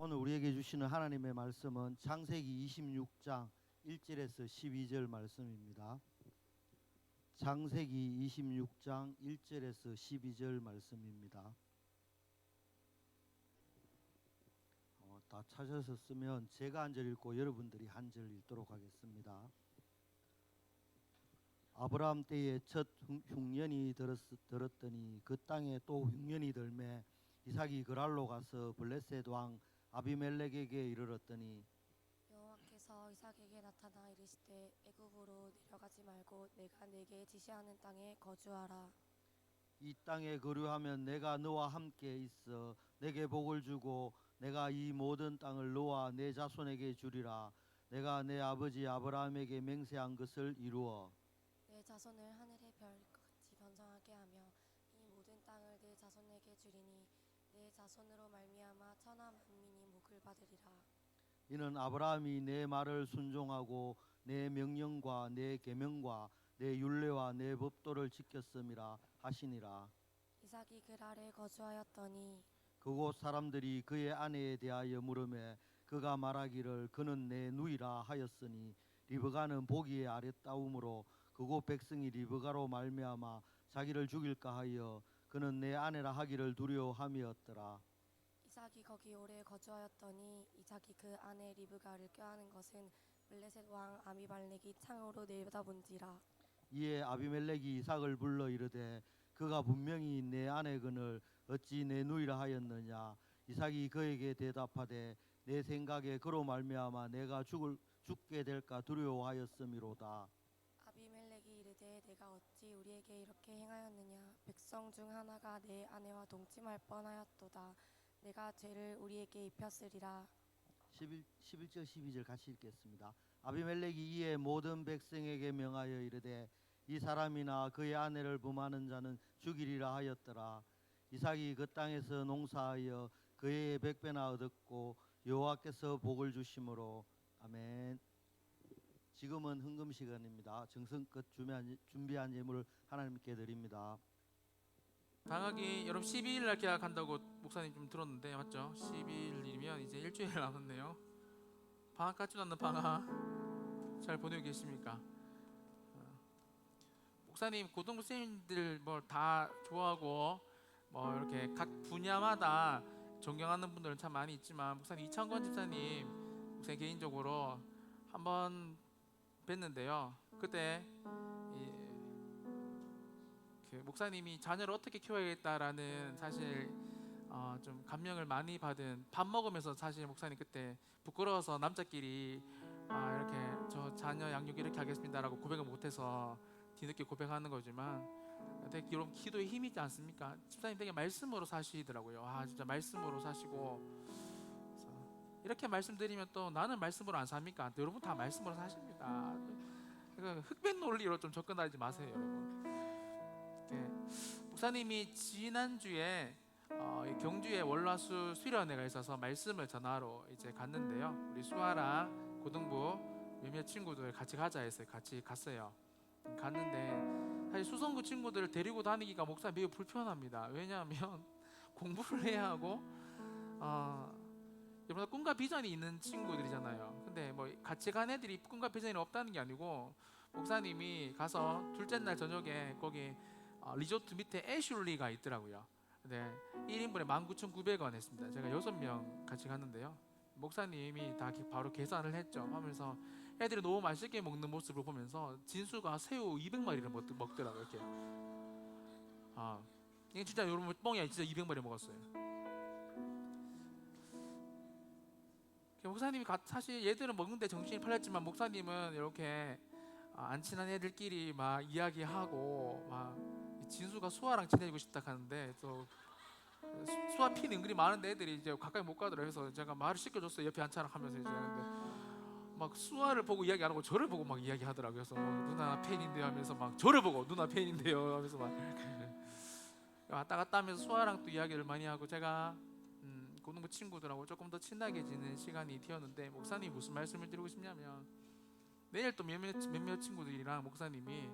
오늘 우리에게 주시는 하나님의 말씀은 창세기 26장 1절에서 12절 말씀입니다. 창세기 26장 1절에서 12절 말씀입니다. 다 찾아서 쓰면 제가 한 절 읽고 여러분들이 한 절 읽도록 하겠습니다. 아브라함 때에 첫 흉년이 들었더니 그 땅에 또 흉년이 들매 이삭이 그랄로 가서 블레셋 왕 아비멜렉에게 이르렀더니 여호와께서 이삭에게 나타나 이르시되 애굽으로 내려가지 말고 내가 네게 지시하는 땅에 거주하라. 이 땅에 거류하면 내가 너와 함께 있어 내게 복을 주고 내가 이 모든 땅을 너와 내 자손에게 주리라. 내가 내 아버지 아브라함에게 맹세한 것을 이루어 내 자손을 하늘의 별과 같이 번성하게 하며 이 모든 땅을 내 자손에게 주리니 내 자손으로 말미암아 천하 만민이 복을 받으리라. 이는 아브라함이 내 말을 순종하고 내 명령과 내 계명과 내 율례와 내 법도를 지켰음이라 하시니라. 이삭이 그랄에 거주하였더니 그곳 사람들이 그의 아내에 대하여 물으매 그가 말하기를 그는 내 누이라 하였으니 리브가는 보기에 아름다움으로 그곳 백성이 리브가로 말미암아 자기를 죽일까 하여 그는 내 아내라 하기를 두려워함이었더라. 이삭이 거기 오래 거주하였더니 이삭이 그 아내 리브가를 껴안은 것은 블레셋 왕 아비멜렉이 창으로 내려다본지라. 이에 아비멜렉이 이삭을 불러 이르되 그가 분명히 내 아내거늘 어찌 내 누이라 하였느냐. 이삭이 그에게 대답하되 내 생각에 그로 말미암아 내가 죽게 될까 두려워하였음이로다. 아비멜렉이 이르되 내가 어찌 우리에게 이렇게 행하였느냐. 백성 중 하나가 내 아내와 동침할 뻔하였도다. 내가 죄를 우리에게 입혔으리라. 11절 12절 같이 읽겠습니다. 아비멜렉이 이에 모든 백성에게 명하여 이르되 이 사람이나 그의 아내를 범하는 자는 죽이리라 하였더라. 이삭이 그 땅에서 농사하여 그의 100배나 얻었고 여호와께서 복을 주심으로. 아멘. 지금은 헌금 시간입니다. 정성껏 준비한 예물을 하나님께 드립니다. 방학이 여러분 12일 날 계약한다고 목사님 좀 들었는데 맞죠? 12일이면 이제 일주일 남았네요. 방학 같지도 않는 방학 잘 보내고 계십니까? 목사님 고등부 선생님들 뭐 다 좋아하고 뭐 이렇게 각 분야마다 존경하는 분들은 참 많이 있지만 목사님 이창권 집사님 목사님 개인적으로 한번 뵀는데요. 그때 목사님이 자녀를 어떻게 키워야겠다라는 사실 좀 감명을 많이 받은, 밥 먹으면서 사실 목사님 그때 부끄러워서 남자끼리 이렇게 저 자녀 양육 이렇게 하겠습니다라고 고백을 못해서 뒤늦게 고백하는 거지만 되게 여러분 기도에 힘이 있지 않습니까? 집사님 되게 말씀으로 사시더라고요. 진짜 말씀으로 사시고, 그래서 이렇게 말씀드리면 또 나는 말씀으로 안 삽니까? 여러분 다 말씀으로 사십니다. 그러니까 흑백 논리로 좀 접근하지 마세요, 여러분. 목사님이 지난주에 경주에 월화수 수련회가 있어서 말씀을 전하러 이제 갔는데요. 우리 수아랑 고등부 몇몇 친구들 같이 가자 해서 같이 갔어요. 갔는데 사실 수성구 친구들을 데리고 다니기가 목사님 매우 불편합니다. 왜냐하면 공부를 해야 하고 여러분 꿈과 비전이 있는 친구들이잖아요. 근데 뭐 같이 간 애들이 꿈과 비전이 없다는 게 아니고 목사님이 가서 둘째 날 저녁에 거기 리조트 밑에 애슐리가 있더라고요. 근데 1인분에 19,900원 했습니다. 제가 6명 같이 갔는데요. 목사님이 다 바로 계산을 했죠. 하면서 애들이 너무 맛있게 먹는 모습을 보면서 진수가 새우 200마리를 먹더라고요. 이렇게. 이게 진짜 여러분 뻥이야. 진짜 200마리 먹었어요. 목사님이 사실 얘들은 먹는데 정신이 팔렸지만 목사님은 이렇게 안 친한 애들끼리 막 이야기하고 막 진수가 수아랑 지내고 싶다 하는데 또 수아 핀 은근히 많은데 애들이 이제 가까이 못 가더라고요. 그래서 제가 말을 시켜줬어요. 옆에 앉혀라 하면서 이제 하는데 막 수아를 보고 이야기 안 하고 저를 보고 막 이야기하더라고요. 그래서 누나 팬인데요 하면서 막 저를 보고 누나 팬인데요 하면서 막 왔다 갔다 하면서 수아랑 또 이야기를 많이 하고, 제가 고등부 친구들하고 조금 더 친하게 지내는 시간이 되었는데 목사님이 무슨 말씀을 드리고 싶냐면 내일 또 몇몇 친구들이랑 목사님이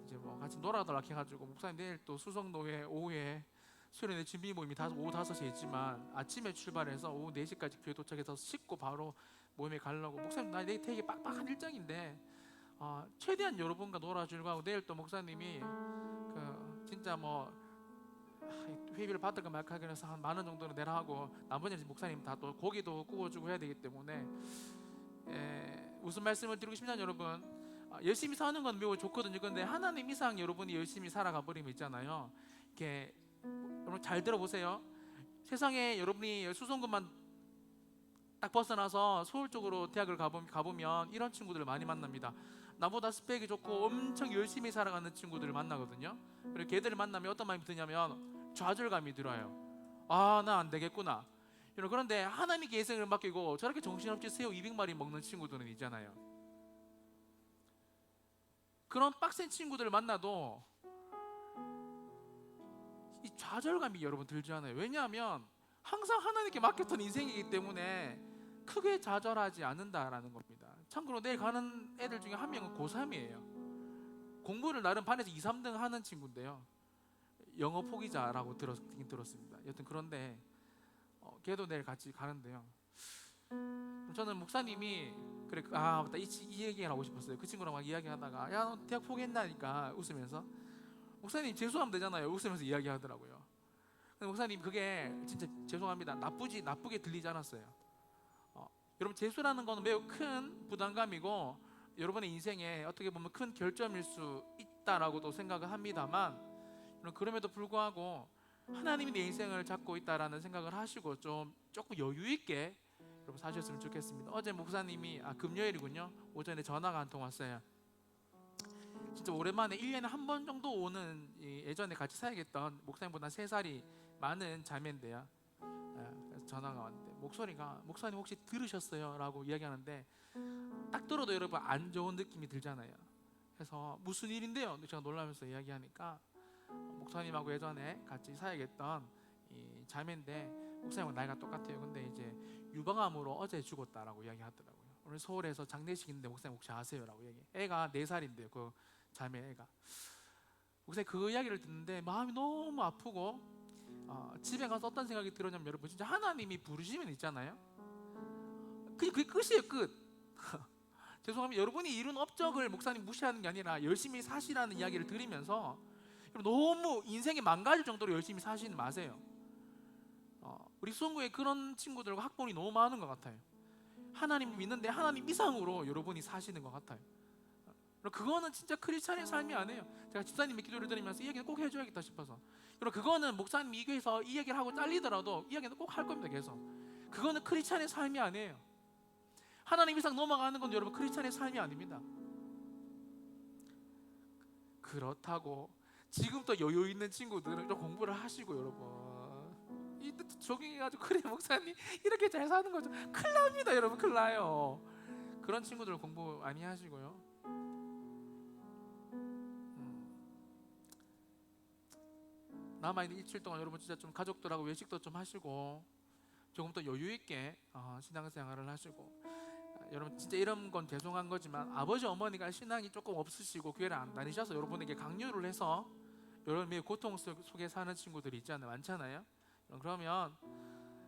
이제 뭐 같이 놀아달라 해가지고 목사님 내일 또 수성노회 오후에 수련회 준비 모임이 오후 5시에 있지만 아침에 출발해서 오후 4시까지 교회 도착해서 씻고 바로 모임에 가려고. 목사님 나 내일 되게 빡빡한 일정인데 최대한 여러분과 놀아주려고 하고, 내일 또 목사님이 진짜 뭐 회비를 받을까 말까 하긴 해서 한 10,000원 정도는 내라 하고, 나머지는 목사님 다 또 고기도 구워주고 해야 되기 때문에 무슨 말씀을 드리고 싶냐면, 여러분 열심히 사는 건 매우 좋거든요. 근데 하나님 이상 여러분이 열심히 살아가 버리면 있잖아요, 이렇게 여러분 잘 들어보세요. 세상에 여러분이 수성구만 딱 벗어나서 서울 쪽으로 대학을 가보면 이런 친구들을 많이 만납니다. 나보다 스펙이 좋고 엄청 열심히 살아가는 친구들을 만나거든요. 그리고 걔들을 만나면 어떤 마음이 드냐면 좌절감이 들어요. 나 안 되겠구나. 그런데 하나님께 예생을 맡기고 저렇게 정신없이 새우 200마리 먹는 친구들은 있잖아요. 그런 빡센 친구들을 만나도 이 좌절감이 여러분 들지 않아요. 왜냐하면 항상 하나님께 맡겼던 인생이기 때문에 크게 좌절하지 않는다라는 겁니다. 참고로 내일 가는 애들 중에 한 명은 고3이에요. 공부를 나름 반에서 2, 3등 하는 친구인데요, 영어 포기자라고 들었습니다. 여튼 그런데 걔도 내일 같이 가는데요, 저는 목사님이 맞다, 이 얘기를 하고 싶었어요. 그 친구랑 막 이야기하다가 야 너 대학 포기했나니까 웃으면서, 목사님 재수하면 되잖아요 웃으면서 이야기하더라고요. 근데 목사님 그게 진짜 죄송합니다, 나쁘게 들리지 않았어요. 여러분 재수라는 건 매우 큰 부담감이고 여러분의 인생에 어떻게 보면 큰 결점일 수 있다라고도 생각을 합니다만, 그럼에도 불구하고 하나님이 내 인생을 잡고 있다라는 생각을 하시고 조금 여유 있게 여러분 사셨으면 좋겠습니다. 어제 목사님이 금요일이군요, 오전에 전화가 한 통 왔어요. 진짜 오랜만에 1년에 한 번 정도 오는 예전에 같이 사역했던 목사님보다 3살이 많은 자매인데요, 그래서 전화가 왔는데 목사님 혹시 들으셨어요? 라고 이야기하는데 딱 들어도 여러분 안 좋은 느낌이 들잖아요. 그래서 무슨 일인데요? 제가 놀라면서 이야기하니까 목사님하고 예전에 같이 사역했던 이 자매인데 목사님하고 나이가 똑같아요. 근데 이제 유방암으로 어제 죽었다라고 이야기하더라고요. 오늘 서울에서 장례식인데 목사님 혹시 아세요? 라고 얘기해. 애가 4살인데요 그 자매 애가. 목사님 그 이야기를 듣는데 마음이 너무 아프고 집에 가서 어떤 생각이 들었냐면, 여러분 진짜 하나님이 부르시면 있잖아요, 그게 끝이에요, 끝. 죄송합니다. 여러분이 이룬 업적을 목사님 무시하는 게 아니라 열심히 사시라는 이야기를 드리면서 너무 인생이 망가질 정도로 열심히 사시는 마세요. 우리 수원구에 그런 친구들과 학번이 너무 많은 것 같아요. 하나님 믿는데 하나님 이상으로 여러분이 사시는 것 같아요. 그거는 진짜 크리스찬의 삶이 아니에요. 제가 집사님의 기도를 드리면서 이 얘기는 꼭 해줘야겠다 싶어서, 그거는 목사님 이 교회에서 이 얘기를 하고 잘리더라도 이 얘기는 꼭 할 겁니다. 계속. 그거는 크리스찬의 삶이 아니에요. 하나님 이상 넘어가는 건 여러분 크리스찬의 삶이 아닙니다. 그렇다고 지금 또 여유 있는 친구들은 좀 공부를 하시고, 여러분 이때 적용해가지고 그래 목사님 이렇게 잘 사는 거죠, 큰일 납니다. 여러분 큰일 나요. 그런 친구들 공부 많이 하시고요. 남아있는 일주일 동안 여러분 진짜 좀 가족들하고 외식도 좀 하시고 조금 더 여유 있게 신앙생활을 하시고, 여러분 진짜 이런 건 죄송한 거지만 아버지 어머니가 신앙이 조금 없으시고 교회를 안 다니셔서 여러분에게 강요를 해서 여러분 매우 고통 속에 사는 친구들이 있잖아요, 많잖아요. 그러면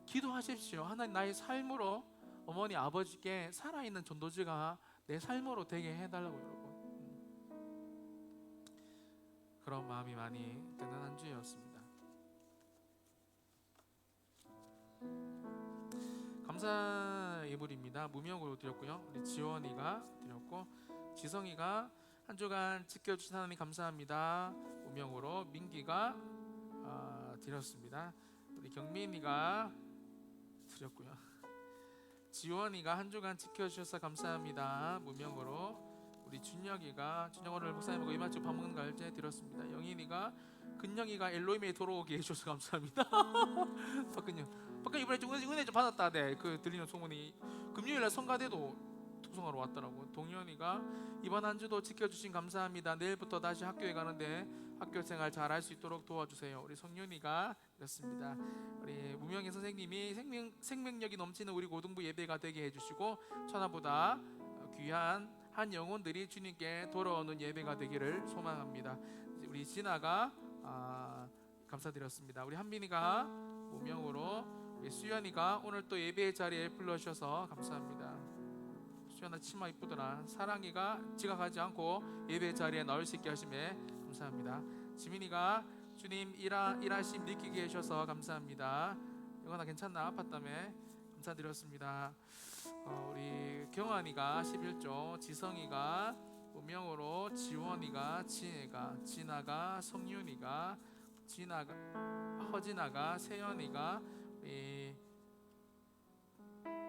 기도하십시오. 하나님 나의 삶으로 어머니 아버지께 살아있는 전도지가 내 삶으로 되게 해달라고 여러분. 그런 마음이 많이 드는 한 주였습니다. 감사 예물입니다. 무명으로 드렸고요. 우리 지원이가 드렸고 지성이가 한 주간 지켜주신 하나님 감사합니다. 무명으로 민기가 드렸습니다. 우리 경민이가 드렸고요. 지원이가 한 주간 지켜주셔서 감사합니다. 무명으로. 우리 준혁이가 오늘 목사님하고 이마주 밥 먹는 갈때 드렸습니다. 영인이가 근영이가 엘로임에 돌아오게 해주셔서 감사합니다. 박근영 이번에 좀 은혜 좀 받았다. 네, 그 들리는 소문이 금요일날 성가대도 투성하러 왔더라고. 동현이가 이번 한 주도 지켜주신 감사합니다. 내일부터 다시 학교에 가는데 학교 생활 잘할 수 있도록 도와주세요. 우리 성윤이가 이렇습니다. 우리 무명희 선생님이 생명력이 넘치는 우리 고등부 예배가 되게 해주시고 천하보다 귀한 한 영혼들이 주님께 돌아오는 예배가 되기를 소망합니다. 우리 진아가 감사드렸습니다. 우리 한빈이가 무명으로, 우리 수연이가 오늘 또 예배의 자리에 불러주셔서 감사합니다. 수연아 치마 이쁘더라. 사랑이가 지각하지 않고 예배의 자리에 나올 수 있게 하심에 감사합니다. 지민이가 주님 일하심 느끼게 해주셔서 감사합니다. 영환아 괜찮나? 아팠다며? 감사드렸습니다. 우리 경환이가 11조, 지성이가 무명으로, 지원이가, 지혜가, 진아가, 성윤이가, 진아가, 허진아가, 세연이가,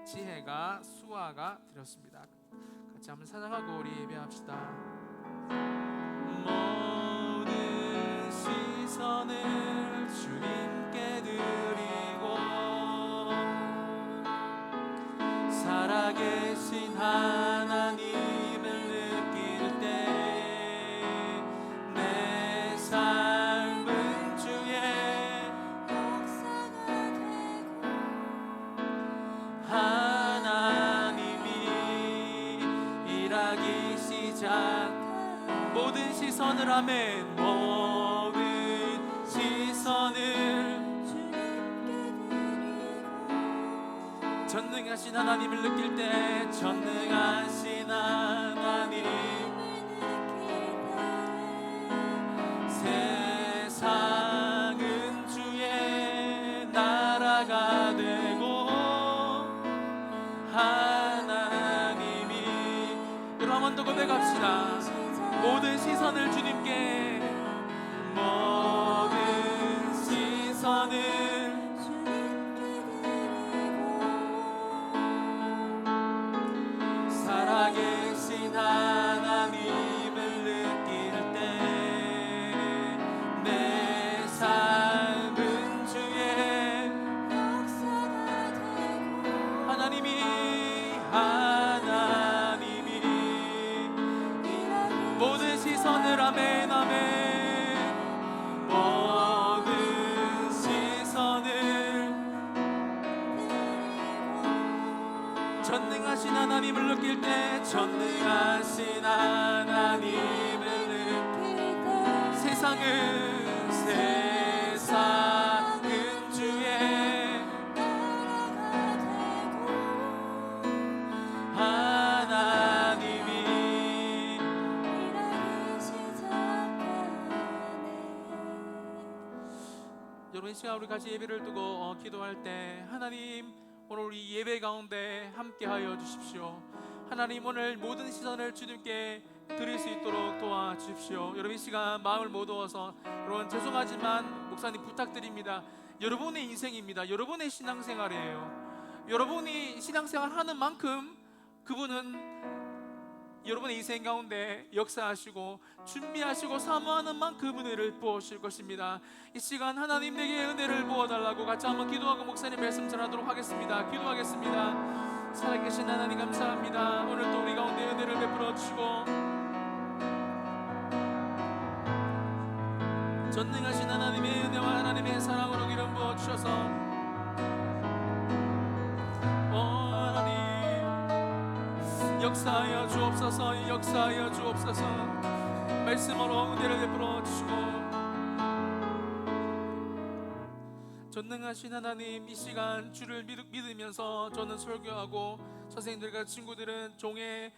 지혜가, 수아가 드렸습니다. 같이 한번 찬양하고 우리 예배합시다. 모든 시선을 주님께 드리고 살아계신 하나님을 느낄 때 내 삶은 주의 역사가 되고 하나님이 일하기 시작. 모든 시선을 아멘. 모든 시선을 전능하신 하나님을 느낄 때, 전능하신 하나님, 세상은 주의 나라가 되고 하나님이, 여러분 한 번 더 고백합시다. 모든 시선을 주님께, 모든 시선을 살아계신 하나님을 느낄 때 내 삶은 주의 역사가 되고 하나님이 모든 시선을 아멘 아멘. 모든 시선을 전능하신 하나님을 느낄 때, 전능하신 하나님을 느낄 때 세상은 주의 나라가 되고 하나님이. 일하기 시작하네. 여러분 이 시간 우리 같이 예배를 두고 기도할 때, 하나님 오늘 우리 예배 가운데 함께하여 주십시오. 하나님 오늘 모든 시선을 주님께 드릴 수 있도록 도와주십시오. 여러분 이 시간 마음을 모두어서, 여러분 죄송하지만 목사님 부탁드립니다. 여러분의 인생입니다. 여러분의 신앙생활이에요. 여러분이 신앙생활 하는 만큼 그분은 여러분의 인생 가운데 역사하시고 준비하시고 사모하는 만큼 은혜를 부어주실 것입니다. 이 시간 하나님 내게 은혜를 부어달라고 같이 한번 기도하고 목사님 말씀 전하도록 하겠습니다. 기도하겠습니다. 살아계신 하나님 감사합니다. 오늘 또 우리 가운데 은혜를 베풀어 주시고 전능하신 하나님의 은혜와 하나님의 사랑으로 기름 부어 주셔서 역사하여 주옵소서. 역사하여 주옵소서. 말씀으로 은혜를 베풀어 주시고, 전능하신 하나님 이 시간 주를 믿으면서 저는 설교하고 선생님들과 친구들은 종을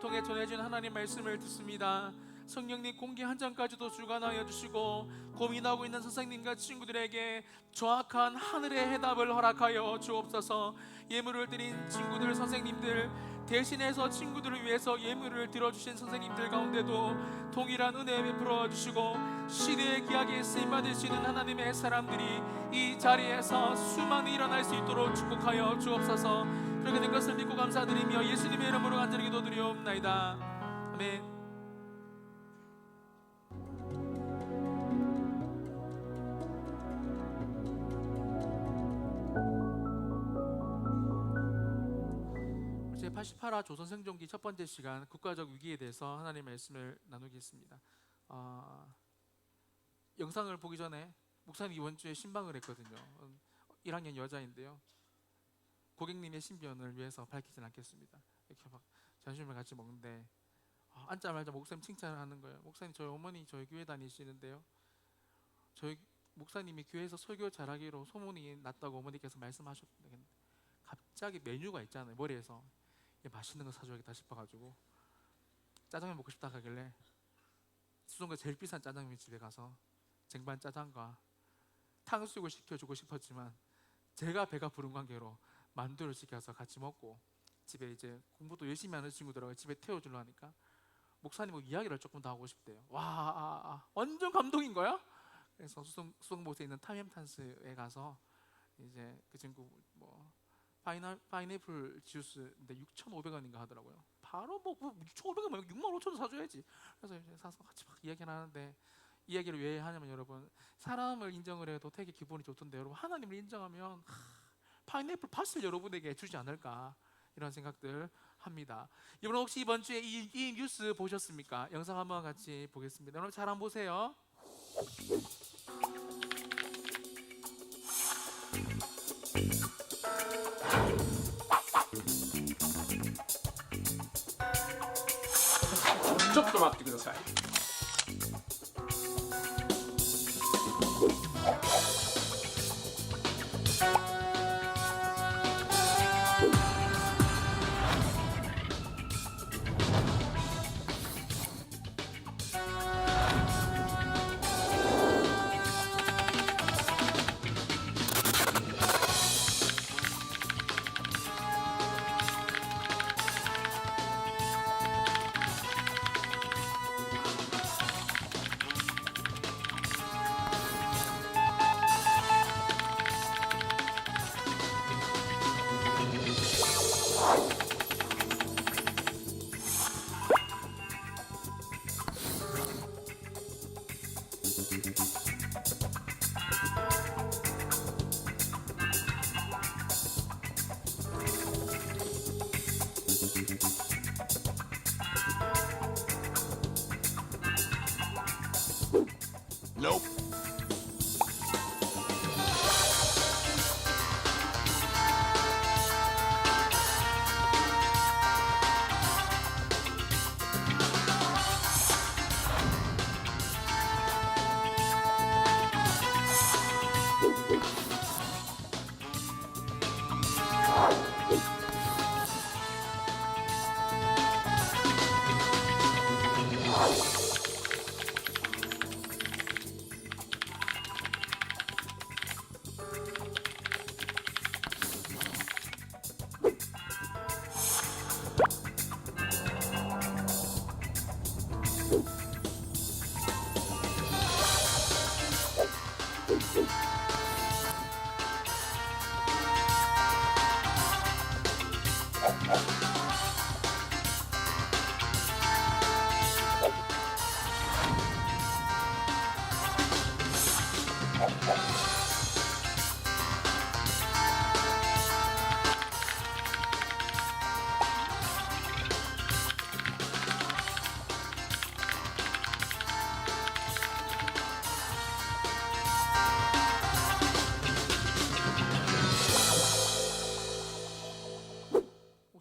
통해 전해진 하나님 말씀을 듣습니다. 성령님 공기 한 잔까지도 주관하여 주시고 고민하고 있는 선생님과 친구들에게 정확한 하늘의 해답을 허락하여 주옵소서. 예물을 드린 친구들, 선생님들, 대신해서 친구들을 위해서 예물을 들어주신 선생님들 가운데도 동일한 은혜 베풀어 주시고, 시대의 기약에 쓰임받으시는 하나님의 사람들이 이 자리에서 수많이 일어날 수 있도록 축복하여 주옵소서. 그렇게 된 것을 믿고 감사드리며 예수님의 이름으로 간절히 기도드리옵나이다. 아멘. 제88화 조선생존기 첫 번째 시간, 국가적 위기에 대해서 하나님의 말씀을 나누겠습니다. 영상을 보기 전에 목사님 이번 주에 신방을 했거든요. 1학년 여자인데요. 고객님의 신변을 위해서 밝히진 않겠습니다. 이렇게 막 점심을 같이 먹는데 앉자마자 목사님 칭찬을 하는 거예요. 목사님 저희 어머니 저희 교회 다니시는데요, 저희 목사님이 교회에서 설교 잘하기로 소문이 났다고 어머니께서 말씀하셨는데 갑자기 메뉴가 있잖아요. 머리에서 맛있는 거 사줘야겠다 싶어가지고 짜장면 먹고 싶다 하길래 수성구 제일 비싼 짜장면 집에 가서 쟁반 짜장과 탕수육을 시켜주고 싶었지만 제가 배가 부른 관계로 만두를 시켜서 같이 먹고 집에 이제 공부도 열심히 하는 친구들하고 집에 태워주려 하니까 목사님하고 이야기를 조금 더 하고 싶대요. 와, 완전 감동인 거야. 그래서 수성못에 있는 타임탄스에 가서 이제 그 친구 뭐 파인애플 주스인데 6,500원인가 하더라고요. 바로 뭐 6,500원 65,000원 사줘야지. 그래서 이제 사서 같이 막 이야기를 하는데 이야기를 왜 하냐면 여러분 사람을 인정을 해도 되게 기분이 좋던데 여러분 하나님을 인정하면 파인애플 팥을 여러분에게 주지 않을까 이런 생각들 합니다. 여러분 혹시 이번 주에 이 뉴스 보셨습니까? 영상 한번 같이 보겠습니다. 여러분 잘 한번 보세요.ちょっと待ってください。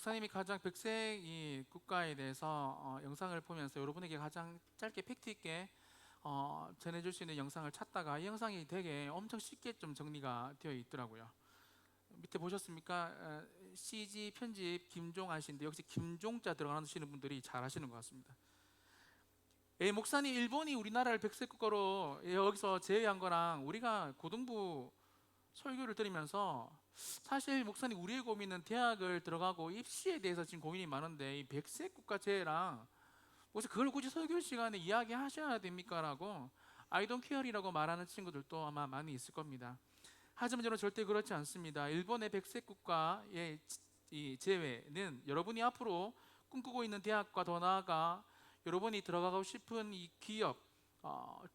목사님이 가장 백색 이 국가에 대해서 영상을 보면서 여러분에게 가장 짧게 팩트 있게 전해줄 수 있는 영상을 찾다가 이 영상이 되게 엄청 쉽게 좀 정리가 되어 있더라고요. 밑에 보셨습니까? CG 편집 김종환 씨인데 역시 김종자 들어가시는 분들이 잘 하시는 것 같습니다. 목사님 일본이 우리나라를 백색 국가로 여기서 제외한 거랑 우리가 고등부 설교를 들으면서 사실 목사님 우리의 고민은 대학을 들어가고 입시에 대해서 지금 고민이 많은데 이 백색 국가 제외랑 혹시 그걸 굳이 설교 시간에 이야기하셔야 됩니까? 라고 I don't care이라고 말하는 친구들도 아마 많이 있을 겁니다. 하지만 저는 절대 그렇지 않습니다. 일본의 백색 국가의 이 제외는 여러분이 앞으로 꿈꾸고 있는 대학과 더 나아가 여러분이 들어가고 싶은 이 기업,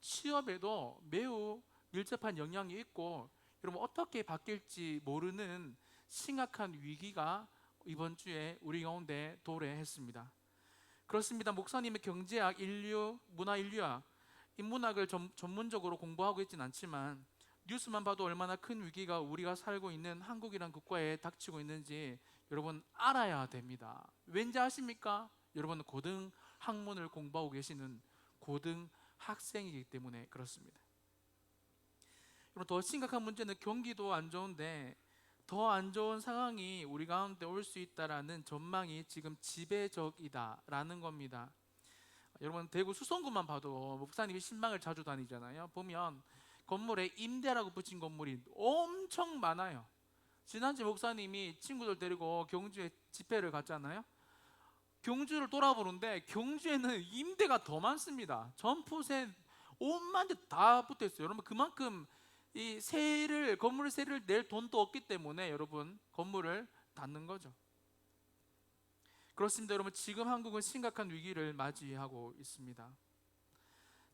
취업에도 매우 밀접한 영향이 있고 여러분 어떻게 바뀔지 모르는 심각한 위기가 이번 주에 우리 가운데 도래했습니다. 그렇습니다. 목사님의 경제학, 인류, 문화 인류학, 인문학을 전문적으로 공부하고 있지는 않지만 뉴스만 봐도 얼마나 큰 위기가 우리가 살고 있는 한국이란 국가에 닥치고 있는지 여러분 알아야 됩니다. 왠지 아십니까? 여러분은 고등 학문을 공부하고 계시는 고등 학생이기 때문에 그렇습니다. 그럼 더 심각한 문제는 경기도 안 좋은데 더 안 좋은 상황이 우리 가운데 올 수 있다라는 전망이 지금 지배적이다라는 겁니다. 여러분 대구 수성구만 봐도 목사님이 신방을 자주 다니잖아요. 보면 건물에 임대라고 붙인 건물이 엄청 많아요. 지난주 목사님이 친구들 데리고 경주에 집회를 갔잖아요. 경주를 돌아보는데 경주에는 임대가 더 많습니다. 점포세 온만 데 다 붙어 있어요. 여러분 그만큼 이 건물 세를 낼 돈도 없기 때문에 여러분 건물을 닫는 거죠. 그렇습니다. 여러분 지금 한국은 심각한 위기를 맞이하고 있습니다.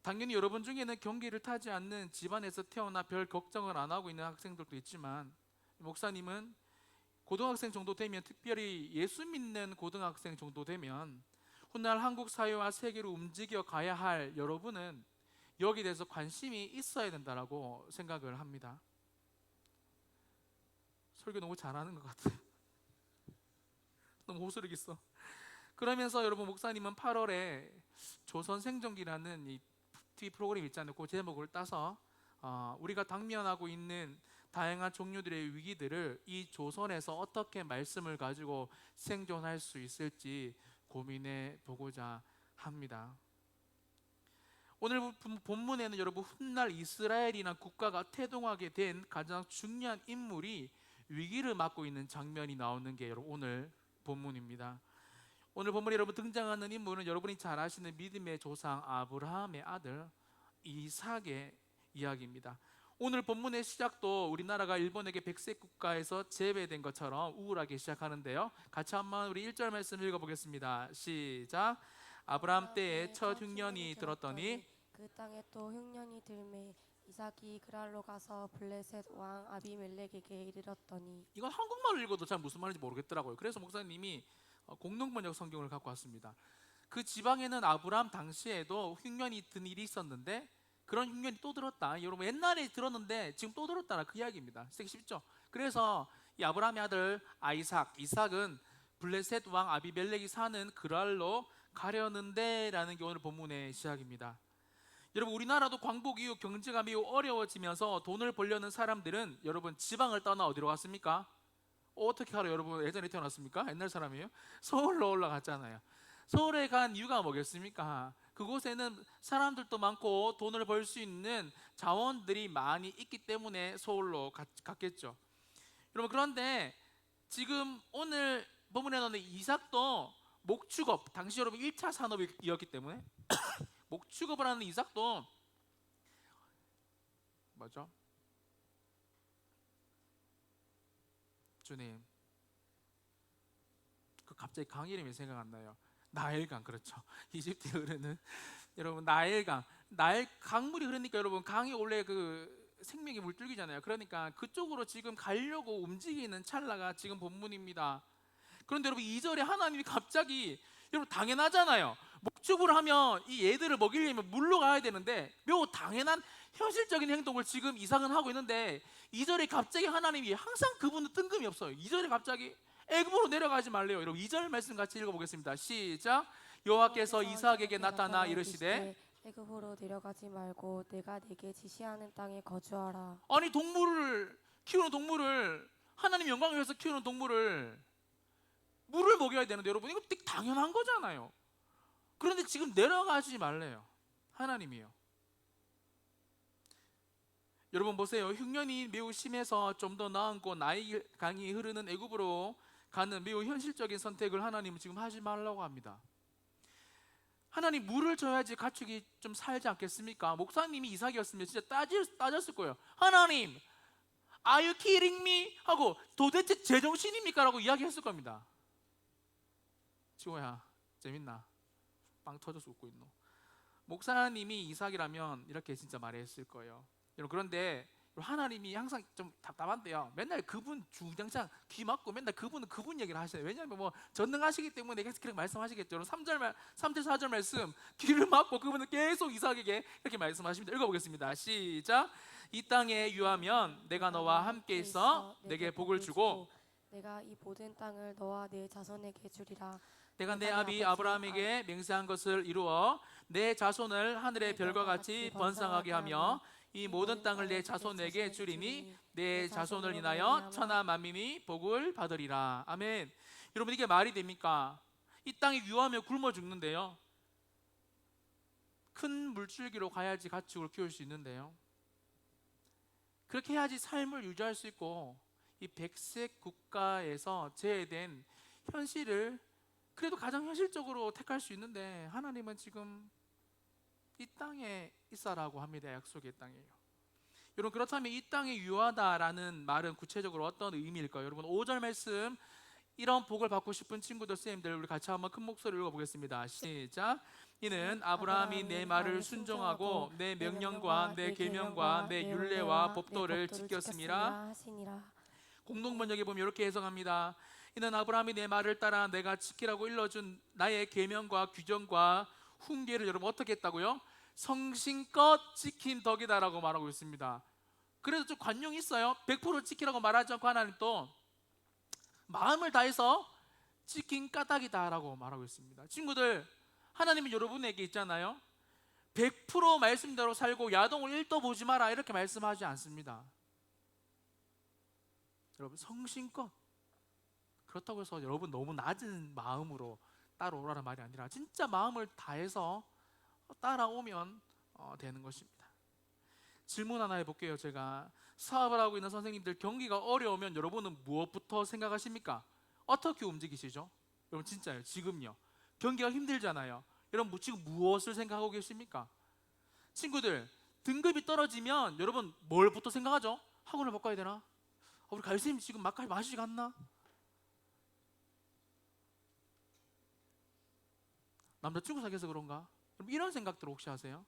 당연히 여러분 중에는 경기를 타지 않는 집안에서 태어나 별 걱정을 안 하고 있는 학생들도 있지만 목사님은 고등학생 정도 되면, 특별히 예수 믿는 고등학생 정도 되면 훗날 한국 사회와 세계로 움직여 가야 할 여러분은 여기에 대해서 관심이 있어야 된다라고 생각을 합니다. 설교 너무 잘하는 것 같아요. 너무 호소력 있어. 그러면서 여러분 목사님은 8월에 조선 생존기라는 이 TV 프로그램 있잖아요. 그 제목을 따서 우리가 당면하고 있는 다양한 종류들의 위기들을 이 조선에서 어떻게 말씀을 가지고 생존할 수 있을지 고민해 보고자 합니다. 오늘 본문에는 여러분 훗날 이스라엘이나 국가가 태동하게 된 가장 중요한 인물이 위기를 맞고 있는 장면이 나오는 게 여러분 오늘 본문입니다. 오늘 본문에 여러분 등장하는 인물은 여러분이 잘 아시는 믿음의 조상 아브라함의 아들 이삭의 이야기입니다. 오늘 본문의 시작도 우리나라가 일본에게 백색 국가에서 제외된 것처럼 우울하게 시작하는데요. 같이 한번 우리 1절 말씀 읽어보겠습니다. 시작. 아브라함 때에 첫 흉년이 들었더니 그 땅에 또 흉년이 들매 이삭이 그랄로 가서 블레셋 왕 아비멜렉에게 이르렀더니. 이건 한국말로 읽어도 잘 무슨 말인지 모르겠더라고요. 그래서 목사님이 공동번역 성경을 갖고 왔습니다. 그 지방에는 아브라함 당시에도 흉년이 든 일이 있었는데 그런 흉년이 또 들었다. 여러분 옛날에 들었는데 지금 또 들었다라 그 이야기입니다. 쉽죠? 그래서 이 아브라함의 아들 이삭은 블레셋 왕 아비멜렉이 사는 그랄로 가려는데 라는 게 오늘 본문의 시작입니다. 여러분 우리나라도 광복 이후 경제가 매우 어려워지면서 돈을 벌려는 사람들은 여러분 지방을 떠나 어디로 갔습니까? 어떻게 하러 여러분 예전에 태어났습니까? 옛날 사람이에요? 서울로 올라갔잖아요. 서울에 간 이유가 뭐겠습니까? 그곳에는 사람들도 많고 돈을 벌 수 있는 자원들이 많이 있기 때문에 서울로 갔겠죠. 여러분 그런데 지금 오늘 본문에 나오는 이삭도 목축업, 당시 여러분 1차 산업이었기 때문에 목축업을 하는 이삭도 뭐죠? 주님, 그 갑자기 강 이름이 생각 안 나요. 나일강, 그렇죠. 이집트에 흐르는 여러분 나일강, 강물이 흐르니까 여러분 강이 원래 그 생명의 물줄기잖아요. 그러니까 그쪽으로 지금 가려고 움직이는 찰나가 지금 본문입니다. 그런데 여러분 2절에 하나님이 갑자기, 여러분 당연하잖아요. 목축을 하면 이 애들을 먹이려면 물로 가야 되는데 매우 당연한 현실적인 행동을 지금 이삭은 하고 있는데 2절에 갑자기 하나님이, 항상 그분은 뜬금이 없어요. 2절에 갑자기 애굽으로 내려가지 말래요. 여러분 2절 말씀 같이 읽어보겠습니다. 시작. 여호와께서 이삭에게 나타나 이르시되 애굽으로 내려가지 말고 내가 네게 지시하는 땅에 거주하라. 아니 키우는 동물을, 하나님 영광을 위해서 키우는 동물을 물을 먹여야 되는데 여러분 이거 되게 당연한 거잖아요. 그런데 지금 내려가지 말래요. 하나님이요. 여러분 보세요. 흉년이 매우 심해서 좀 더 나은 곳 나일 강이 흐르는 애굽으로 가는 매우 현실적인 선택을 하나님은 지금 하지 말라고 합니다. 하나님 물을 줘야지 가축이 좀 살지 않겠습니까? 목사님이 이삭이었으면 진짜 따졌을 거예요. 하나님, Are you kidding me? 하고 도대체 제정신입니까? 라고 이야기했을 겁니다. 지호야, 재밌나? 빵 터져서 웃고 있노. 목사님이 이삭이라면 이렇게 진짜 말했을 거예요. 여러분 그런데 하나님이 항상 좀 답답한데요. 맨날 그분 주장창 귀 막고 맨날 그분은 그분 얘기를 하시네요. 왜냐하면 뭐 전능하시기 때문에 계속 그렇게 말씀하시겠죠. 3절 4절 말씀 귀를 막고 그분은 계속 이삭에게 이렇게 말씀하십니다. 읽어보겠습니다. 시작. 이 땅에 유하면 내가 너와 함께 있어 내게 복을 주고 내가 이 모든 땅을 너와 네 자손에게 주리라. 내가 내 아비 아브라함에게 맹세한 것을 이루어 내 자손을 하늘의 별과 같이 번성하게 하며 이 모든 땅을 내 자손에게 주리니 내 자손을 인하여 천하 만민이 복을 받으리라. 아멘. 여러분, 이게 말이 됩니까? 이 땅이 위험하며 굶어 죽는데요, 큰 물줄기로 가야지 가축을 키울 수 있는데요, 그렇게 해야지 삶을 유지할 수 있고, 이 백색 국가에서 제외된 현실을 그래도 가장 현실적으로 택할 수 있는데, 하나님은 지금 이 땅에 있어라고 합니다. 약속의 땅이에요. 여러분, 그렇다면 이 땅이 유하다라는 말은 구체적으로 어떤 의미일까요? 여러분, 5절 말씀, 이런 복을 받고 싶은 친구들, 쌤들, 우리 같이 한번 큰 목소리로 읽어보겠습니다. 시작. 이는 아브라함이 내 말을 순종하고 내 명령과 내 계명과 내 율례와 법도를 지켰음이라. 공동 번역에 보면 이렇게 해석합니다. 이는 아브라함이 내 말을 따라 내가 지키라고 일러준 나의 계명과 규정과 훈계를 여러분 어떻게 했다고요? 성심껏 지킨 덕이다라고 말하고 있습니다. 그래서 좀 관용이 있어요. 100% 지키라고 말하지 않고 하나님 또 마음을 다해서 지킨 까닭이다라고 말하고 있습니다. 친구들, 하나님은 여러분에게 있잖아요, 100% 말씀대로 살고 야동을 1도 보지 마라 이렇게 말씀하지 않습니다. 여러분, 성심껏, 그렇다고 해서 여러분 너무 낮은 마음으로 따라오라는 말이 아니라 진짜 마음을 다해서 따라오면 되는 것입니다. 질문 하나 해볼게요. 제가 사업을 하고 있는 선생님들, 경기가 어려우면 여러분은 무엇부터 생각하십니까? 어떻게 움직이시죠? 여러분, 진짜요. 지금요, 경기가 힘들잖아요. 여러분, 지금 무엇을 생각하고 계십니까? 친구들, 등급이 떨어지면 여러분 뭘부터 생각하죠? 학원을 바꿔야 되나? 우리 갈쌤 지금 막걸리 마시지 않나? 남자친구 사귀어서 그런가? 이런 생각들 혹시 하세요?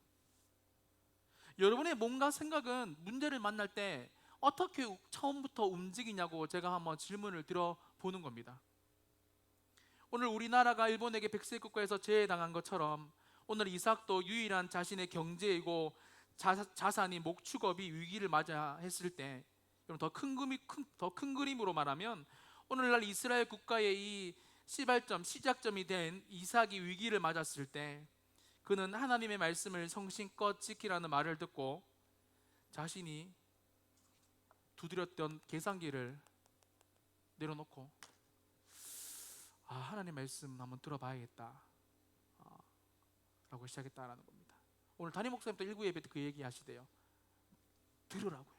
여러분의 뭔가 생각은 문제를 만날 때 어떻게 처음부터 움직이냐고 제가 한번 질문을 드려보는 겁니다. 오늘 우리나라가 일본에게 백색 국가에서 제외당한 것처럼 오늘 이삭도 유일한 자신의 경제이고 자산이 목축업이 위기를 맞이했을 때, 더 큰 그림으로 말하면 오늘날 이스라엘 국가의 이 시작점이 된 이삭이 위기를 맞았을 때, 그는 하나님의 말씀을 성심껏 지키라는 말을 듣고 자신이 두드렸던 계산기를 내려놓고 하나님 말씀 한번 들어봐야겠다 라고 시작했다라는 겁니다. 오늘 담임 목사님도 일부 예배 때 그 얘기 하시대요. 들으라고요.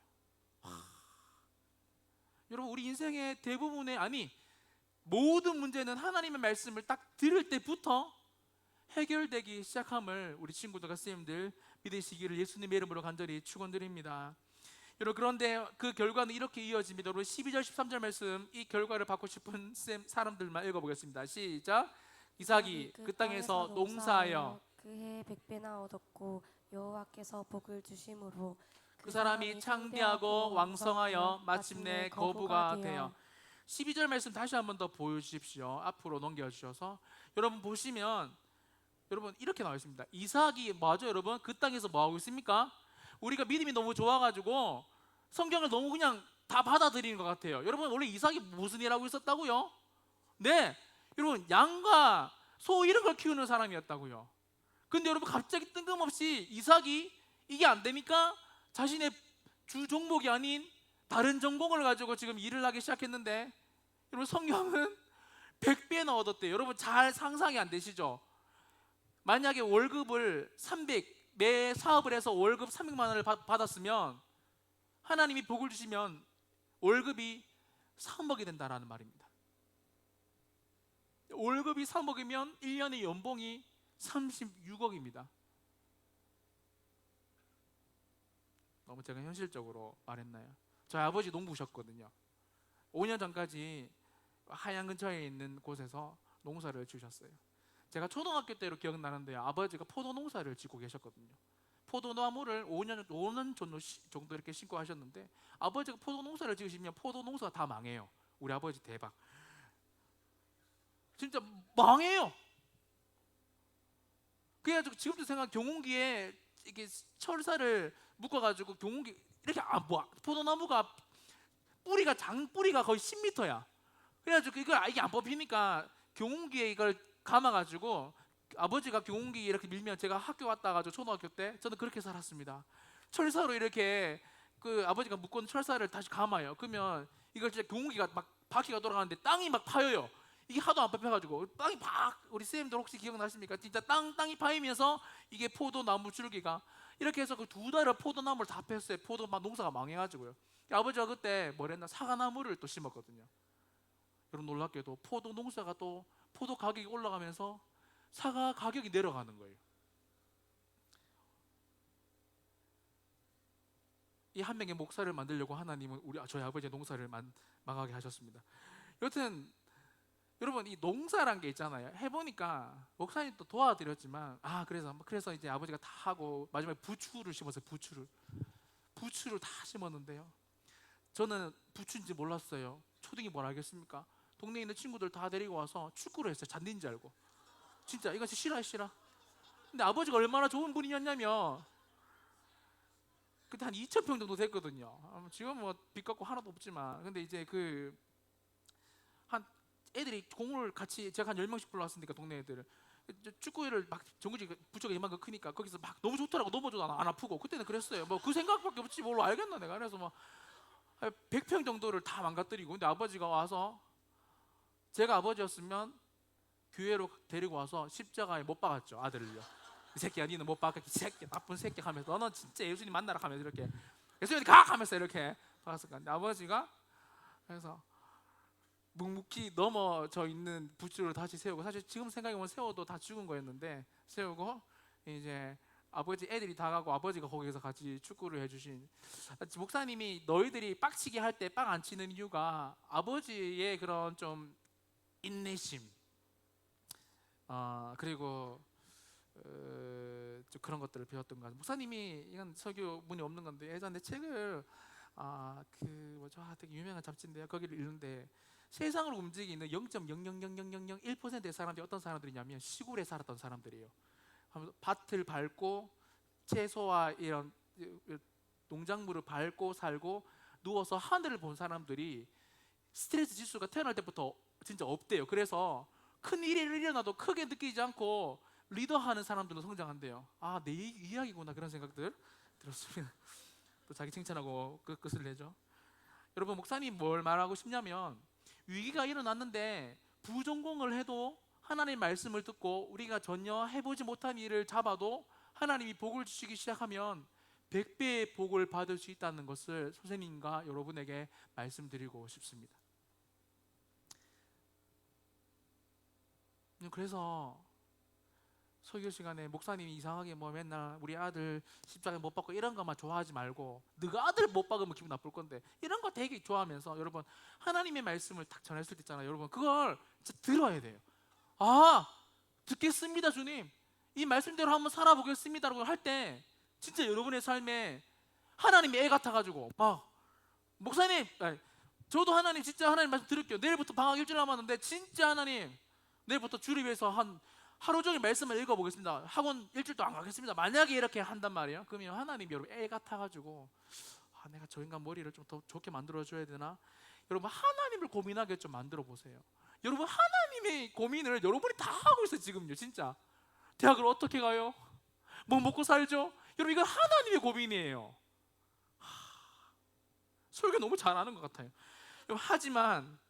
여러분, 우리 인생의 대부분의, 아니 모든 문제는 하나님의 말씀을 딱 들을 때부터 해결되기 시작함을 우리 친구들과 선생님들 믿으시기를 예수님의 이름으로 간절히 축원드립니다. 여러분, 그런데 그 결과는 이렇게 이어집니다. 여러분, 12절 13절 말씀, 이 결과를 받고 싶은 사람들만 읽어보겠습니다. 시작. 이삭이 그 땅에서 농사하여 그해 100배나 얻었고 여호와께서 복을 주심으로 그 사람이 창대하고 왕성하여 마침내 거부가 되어. 12절 말씀 다시 한번 더 보여주십시오. 앞으로 넘겨주셔서 여러분 보시면, 여러분 이렇게 나와 있습니다. 이삭이 맞아요. 여러분, 그 땅에서 뭐 하고 있습니까? 우리가 믿음이 너무 좋아가지고 성경을 너무 그냥 다 받아들이는 것 같아요. 여러분, 원래 이삭이 무슨 일 하고 있었다고요? 네, 여러분, 양과 소 이런 걸 키우는 사람이었다고요. 근데 여러분, 갑자기 뜬금없이 이삭이 이게 안 됩니까? 자신의 주 종목이 아닌 다른 전공을 가지고 지금 일을 하기 시작했는데, 여러분 성경은 100배나 얻었대요. 여러분 잘 상상이 안 되시죠? 만약에 월급을 300, 매 사업을 해서 월급 300만 원을 받았으면 하나님이 복을 주시면 월급이 3억이 된다라는 말입니다. 월급이 3억이면 1년의 연봉이 36억입니다. 너무 제가 현실적으로 말했나요? 저희 아버지 농부셨거든요. 5년 전까지 하양 근처에 있는 곳에서 농사를 지으셨어요. 제가 초등학교 때로 기억나는데요, 아버지가 포도 농사를 짓고 계셨거든요. 포도나무를 5년 정도 이렇게 심고 하셨는데, 아버지가 포도 농사를 지으시면 포도 농사가 다 망해요. 우리 아버지 대박. 진짜 망해요. 그래가지고 지금도 생각, 경운기에 이렇게 철사를 묶어가지고 경운기 이렇게 포도나무가 장뿌리가 거의 10m야. 그래가지고 이게 안 뽑히니까 경운기에 이걸 감아가지고 아버지가 경운기 이렇게 밀면, 제가 학교 갔다 가지고 초등학교 때 저는 그렇게 살았습니다. 철사로 이렇게 그 아버지가 묶은 철사를 다시 감아요. 그러면 이걸 진짜 경운기가 막 바퀴가 돌아가는데 땅이 막 파여요. 이게 하도 안 펴가지고 땅이 막, 우리 쌤들 혹시 기억나십니까? 진짜 땅이 파이면서 이게 포도나무 줄기가 이렇게 해서 그 2달을 포도나무를 다 폈어요. 포도 막 농사가 망해가지고요. 아버지가 그때 뭘 했나, 사과나무를 또 심었거든요. 여러분 놀랍게도 포도 농사가 또 포도 가격이 올라가면서 사과 가격이 내려가는 거예요. 이 한 명의 목사를 만들려고 하나님은 저희 아버지의 농사를 망하게 하셨습니다. 여튼 여러분, 이 농사란 게 있잖아요. 해보니까 목사님도 도와드렸지만 그래서 이제 아버지가 다 하고 마지막에 부추를 심었어요. 부추를 다 심었는데요, 저는 부추인지 몰랐어요. 초등이 뭘 알겠습니까? 동네에 있는 친구들 다 데리고 와서 축구를 했어요. 잔디인 줄 알고. 진짜 이거 싫어. 근데 아버지가 얼마나 좋은 분이었냐면 그때 한 2,000평 정도 됐거든요. 지금 뭐 빚 갚고 하나도 없지만, 근데 이제 한 애들이 공을 같이, 제가 한 10명씩 불러왔으니까 동네 애들을 축구를 막 정글지 부처가 이만큼 크니까 거기서 막 너무 좋더라고. 넘어져도 안 아프고. 그때는 그랬어요. 뭐 그 생각밖에 없지 뭘로 알겠나 내가. 그래서 막 100평 정도를 다 망가뜨리고, 근데 아버지가 와서, 제가 아버지였으면 교회로 데리고 와서 십자가에 못 박았죠, 아들을요. 이 새끼야, 니는 못 박았기, 이 새끼, 나쁜 새끼 하면서, 너는 진짜 예수님 만나라 하면서 이렇게, 예수님 가 하면서 이렇게 박았을 건데, 아버지가 그래서 묵묵히 넘어져 있는 부추를 다시 세우고, 사실 지금 생각해보면 세워도 다 죽은 거였는데 세우고, 이제 아버지 애들이 다 가고 아버지가 거기서 같이 축구를 해주신, 목사님이 너희들이 빡치게 할 때 빡 안 치는 이유가 아버지의 그런 좀 인내심, 그리고 좀 그런 것들을 배웠던 것 같아요. 목사님이, 이건 설교문이 없는 건데 예전에 책을 되게 유명한 잡지인데요, 거기를 읽는데 세상을 움직이는 0.0000001%의 사람들이 어떤 사람들이냐면 시골에 살았던 사람들이에요. 밭을 밟고 채소와 이런 농작물을 밟고 살고 누워서 하늘을 본 사람들이 스트레스 지수가 태어날 때부터 진짜 없대요. 그래서 큰 일이 일어나도 크게 느끼지 않고 리더하는 사람들로 성장한대요. 내 이야기구나, 그런 생각들 들었습니다. 또 자기 칭찬하고 끝을 내죠. 여러분, 목사님 뭘 말하고 싶냐면, 위기가 일어났는데 부전공을 해도 하나님의 말씀을 듣고 우리가 전혀 해보지 못한 일을 잡아도 하나님이 복을 주시기 시작하면 100배의 복을 받을 수 있다는 것을 선생님과 여러분에게 말씀드리고 싶습니다. 그래서 설교 시간에 목사님이 이상하게 뭐 맨날 우리 아들 십자가에 못 박고 이런 것만 좋아하지 말고, 너가 아들 못 박으면 기분 나쁠 건데 이런 거 되게 좋아하면서, 여러분 하나님의 말씀을 딱 전했을 때 있잖아요, 여러분 그걸 진짜 들어야 돼요. 듣겠습니다 주님, 이 말씀대로 한번 살아보겠습니다 라고 할 때 진짜 여러분의 삶에 하나님이 애 같아가지고 막, 목사님 저도 하나님 진짜 하나님 말씀 들을게요, 내일부터 방학 일주일 남았는데 진짜 하나님 내일부터 주를 위해서 한 하루 종일 말씀을 읽어보겠습니다, 학원 일주일도 안 가겠습니다, 만약에 이렇게 한단 말이에요. 그러면 하나님이 여러분 애 같아가지고 내가 저 인간 머리를 좀 더 좋게 만들어줘야 되나, 여러분 하나님을 고민하게 좀 만들어 보세요. 여러분 하나님의 고민을 여러분이 다 하고 있어요 지금요. 진짜 대학을 어떻게 가요? 뭐 먹고 살죠? 여러분 이건 하나님의 고민이에요. 설교 너무 잘하는 것 같아요. 하지만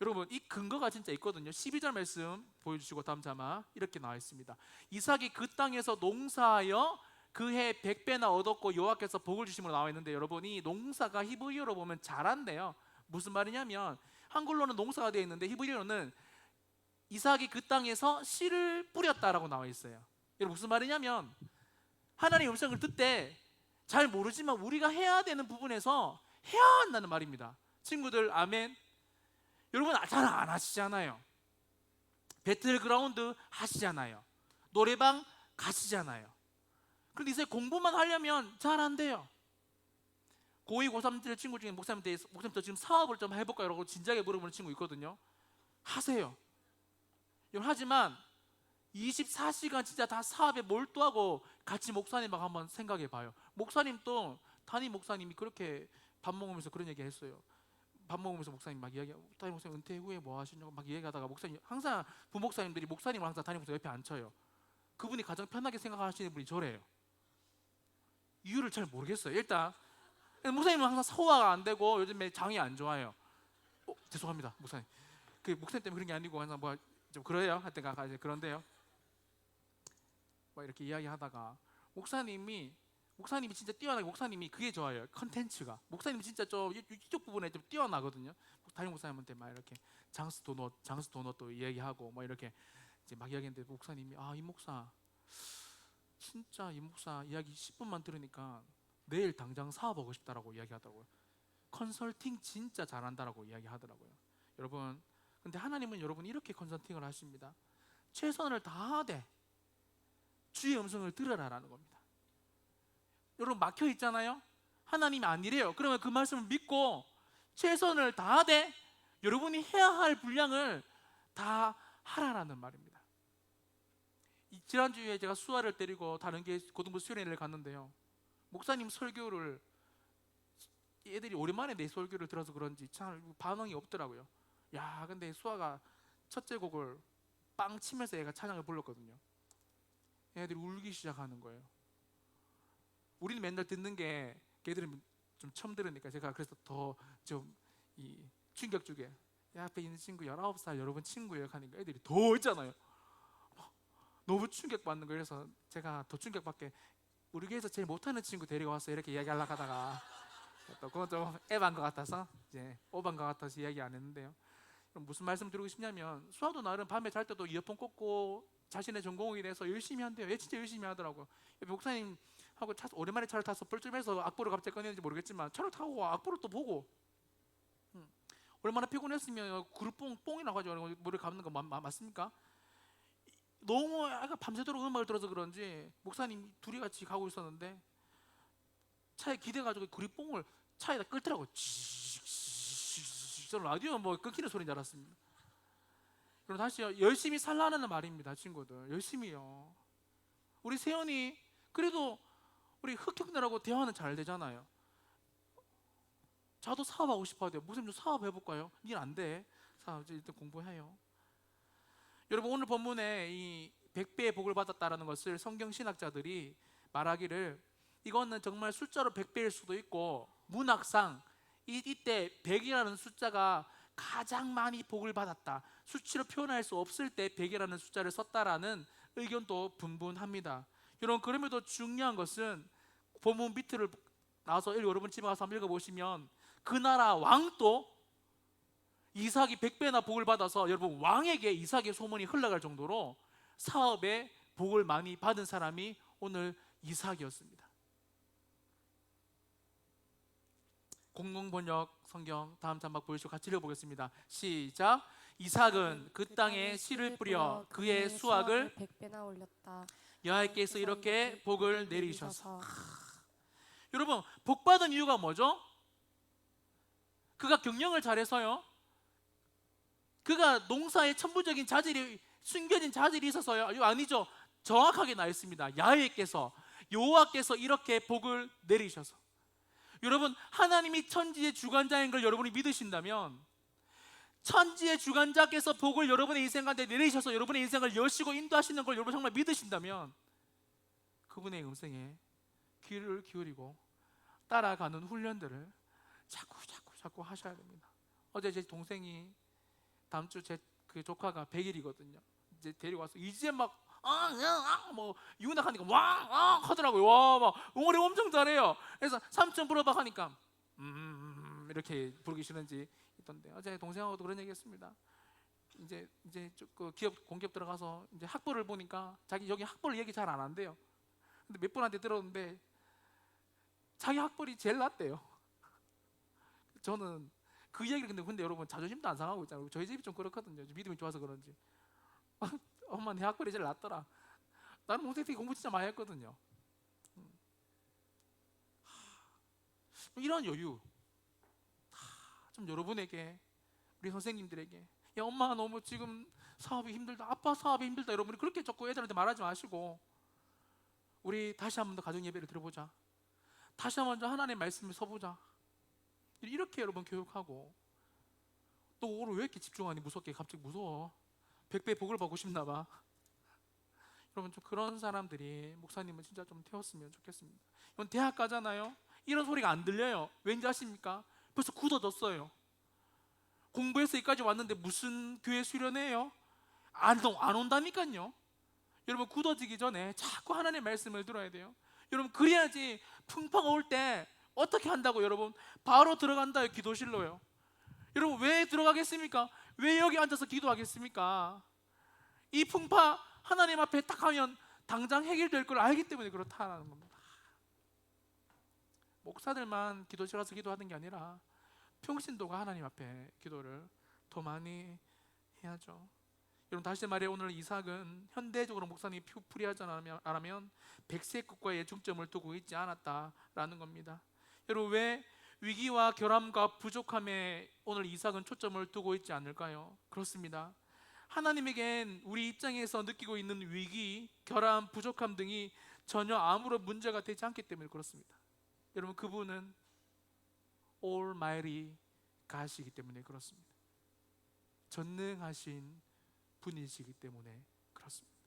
여러분 이 근거가 진짜 있거든요. 12절 말씀 보여주시고 다음 자막 이렇게 나와 있습니다. 이삭이 그 땅에서 농사하여 그해 100배나 얻었고 여호와께서 복을 주심으로 나와 있는데, 여러분 이 농사가 히브리어로 보면 잘한대요. 무슨 말이냐면, 한글로는 농사가 되어 있는데 히브리어는 이삭이 그 땅에서 씨를 뿌렸다라고 나와 있어요. 여러분 무슨 말이냐면, 하나님의 음성을 듣되 잘 모르지만 우리가 해야 되는 부분에서 해야 한다는 말입니다. 친구들 아멘. 여러분 잘 안 하시잖아요. 배틀그라운드 하시잖아요. 노래방 가시잖아요. 그런데 이제 공부만 하려면 잘 안 돼요. 고2, 고3 친구 중에 목사님 저 지금 사업을 좀 해볼까요? 라고 진지하게 물어보는 친구 있거든요. 하세요. 하지만 24시간 진짜 다 사업에 몰두하고 같이 목사님하고 한번 생각해 봐요. 목사님도 담임 목사님이 그렇게 밥 먹으면서 그런 얘기 했어요. 밥 먹으면서 목사님 막 이야기하고, 담임 목사님 은퇴 후에 뭐 하시냐고 막 이야기하다가, 목사님 항상 부목사님들이 목사님을 항상 담임 목사님 옆에 앉혀요. 그분이 가장 편하게 생각하시는 분이 저래요. 이유를 잘 모르겠어요. 일단 목사님은 항상 소화가 안 되고 요즘에 장이 안 좋아요. 죄송합니다, 목사님. 그 목사님 때문에 그런 게 아니고 항상 뭐 좀 그래요. 하여튼 이제 그런데요. 뭐 이렇게 이야기하다가 목사님이 진짜 뛰어나게 목사님이 그게 좋아요. 컨텐츠가 목사님 진짜 좀 이쪽 부분에 좀 뛰어나거든요. 다른 목사님한테 막 이렇게 장스 도넛도 이야기하고 뭐 이렇게 이제 막 이야기했는데 목사님이 이 목사 진짜 이 목사 이야기 10분만 들으니까 내일 당장 사업하고 싶다라고 이야기하더라고요. 컨설팅 진짜 잘한다라고 이야기하더라고요. 여러분, 근데 하나님은 여러분 이렇게 컨설팅을 하십니다. 최선을 다하되 주의 음성을 들으라라는 겁니다. 여러분 막혀 있잖아요. 하나님이 아니래요. 그러면 그 말씀을 믿고 최선을 다하되 여러분이 해야 할 분량을 다 하라라는 말입니다. 지난주에 제가 수아를 데리고 다른 게 고등부 수련회를 갔는데요. 목사님 설교를 애들이 오랜만에 내 설교를 들어서 그런지 참 반응이 없더라고요. 야, 근데 수아가 첫째 곡을 빵 치면서 애가 찬양을 불렀거든요. 애들이 울기 시작하는 거예요. 우리는 맨날 듣는 게 걔들은 좀 처음 들으니까 제가 그래서 더 좀 이 충격 주게 앞에 있는 친구 19살 여러분 친구예요 하니까 애들이 더 있잖아요. 너무 충격받는 거예요. 그래서 제가 더 충격받게 우리 교회에서 제일 못하는 친구 데리고 왔어 이렇게 이야기하려고 하다가 또 그건 좀 에반 것 같아서 이제 오반 것 같아서 이야기 안 했는데요. 그럼 무슨 말씀 드리고 싶냐면 수아도 나름 밤에 잘 때도 이어폰 꽂고 자신의 전공에 대해서 열심히 한대요. 얘 진짜 열심히 하더라고요. 목사님 하고 오랜만에 차를 타서 뻘쭘해서 악보를 갑자기 꺼내는지 모르겠지만 차를 타고 악보를 또 보고 얼마나 피곤했으면 그룹 뽕이라고 하죠. 머리 감는 거 맞습니까? 너무 애가 밤새도록 음악을 들어서 그런지 목사님 둘이 같이 가고 있었는데 차에 기대가지고 그립봉을 차에다 끌더라고요. 저는 라디오 뭐 끊기는 소리인 줄 알았습니다. 그럼 다시요. 열심히 살라는 말입니다. 친구들 열심히요. 우리 세연이 그래도 우리 흑형들하고 대화는 잘 되잖아요. 저도 사업하고 싶어야 돼요. 목사님 좀 사업 해볼까요? 일 안 돼. 사업 이제 일단 공부해요. 여러분 오늘 본문에 이 100배의 복을 받았다라는 것을 성경 신학자들이 말하기를 이거는 정말 숫자로 100배일 수도 있고 문학상 이때 100이라는 숫자가 가장 많이 복을 받았다. 수치로 표현할 수 없을 때 100이라는 숫자를 썼다라는 의견도 분분합니다. 여러분 그럼에도 중요한 것은 본문 밑을 나와서 여러분 집에 가서 한번 읽어보시면 그 나라 왕도 이삭이 100배나 복을 받아서 여러분 왕에게 이삭의 소문이 흘러갈 정도로 사업에 복을 많이 받은 사람이 오늘 이삭이었습니다. 공동번역 성경 다음 장막 보여주시고 같이 읽어보겠습니다. 시작. 이삭은 그 땅에 씨를 뿌려 그의 수확을 100배나 올렸다. 여호와께서 이렇게 복을 내리셔서. 여러분 복 받은 이유가 뭐죠? 그가 경영을 잘해서요? 그가 농사에 천부적인 자질이 숨겨진 자질이 있어서요? 이거 아니죠. 정확하게 나와 있습니다. 여호와께서 이렇게 복을 내리셔서. 여러분 하나님이 천지의 주관자인 걸 여러분이 믿으신다면 천지의 주관자께서 복을 여러분의 인생 가운데 내리셔서 여러분의 인생을 여시고 인도하시는 걸 여러분 정말 믿으신다면 그분의 음성에 귀를 기울이고 따라가는 훈련들을 자꾸 하셔야 됩니다. 어제 제 동생이 다음 주 제 그 조카가 100일이거든요. 이제 데리고 와서 이제 막 뭐 유나하니까 왕 하더라고요. 와, 막 응원을 엄청 잘해요. 그래서 삼촌 불어봐 하니까 이렇게 부르기 싫은지 있던데 어제 동생하고도 그런 얘기했습니다. 이제 그 기업 공기업 들어가서 이제 학벌을 보니까 자기 여기 학벌 얘기 잘 안 한대요. 근데 몇 분한테 들었는데 자기 학벌이 제일 낫대요. 저는 그 얘기를 근데 여러분 자존심도 안 상하고 있잖아요. 저희 집이 좀 그렇거든요. 믿음이 좋아서 그런지 엄마 내 학벌이 제일 낫더라. 나는 몽태티 공부 진짜 많이 했거든요. 이런 여유 좀 여러분에게 우리 선생님들에게 야 엄마 너무 지금 사업이 힘들다 아빠 사업이 힘들다 여러분이 그렇게 자꾸 애들한테 말하지 마시고 우리 다시 한 번 더 가정 예배를 들어보자. 다시 한 번 더 하나님의 말씀을 써보자. 이렇게 여러분 교육하고 또 오늘 왜 이렇게 집중하니 무섭게 갑자기 무서워 100배 복을 받고 싶나 봐. 여러분 좀 그런 사람들이 목사님은 진짜 좀 태웠으면 좋겠습니다. 이건 대학 가잖아요. 이런 소리가 안 들려요. 왠지 아십니까? 벌써 굳어졌어요. 공부해서 여기까지 왔는데 무슨 교회 수련회예요? 안 온다니까요. 여러분 굳어지기 전에 자꾸 하나님의 말씀을 들어야 돼요. 여러분 그래야지 풍파가 올 때 어떻게 한다고 여러분? 바로 들어간다요. 기도실로요. 여러분 왜 들어가겠습니까? 왜 여기 앉아서 기도하겠습니까? 이 풍파 하나님 앞에 딱 하면 당장 해결될 걸 알기 때문에 그렇다는 겁니다. 목사들만 기도실 가서 기도하는 게 아니라 평신도가 하나님 앞에 기도를 더 많이 해야죠. 여러분 다시 말해 오늘 이삭은 현대적으로 목사님이 풀이하지 않으면 백색 국가에 중점을 두고 있지 않았다라는 겁니다. 여러분 왜 위기와 결함과 부족함에 오늘 이삭은 초점을 두고 있지 않을까요? 그렇습니다. 하나님에겐 우리 입장에서 느끼고 있는 위기, 결함, 부족함 등이 전혀 아무런 문제가 되지 않기 때문에 그렇습니다. 여러분 그분은 Almighty God이기 때문에 그렇습니다. 전능하신 분이시기 때문에 그렇습니다.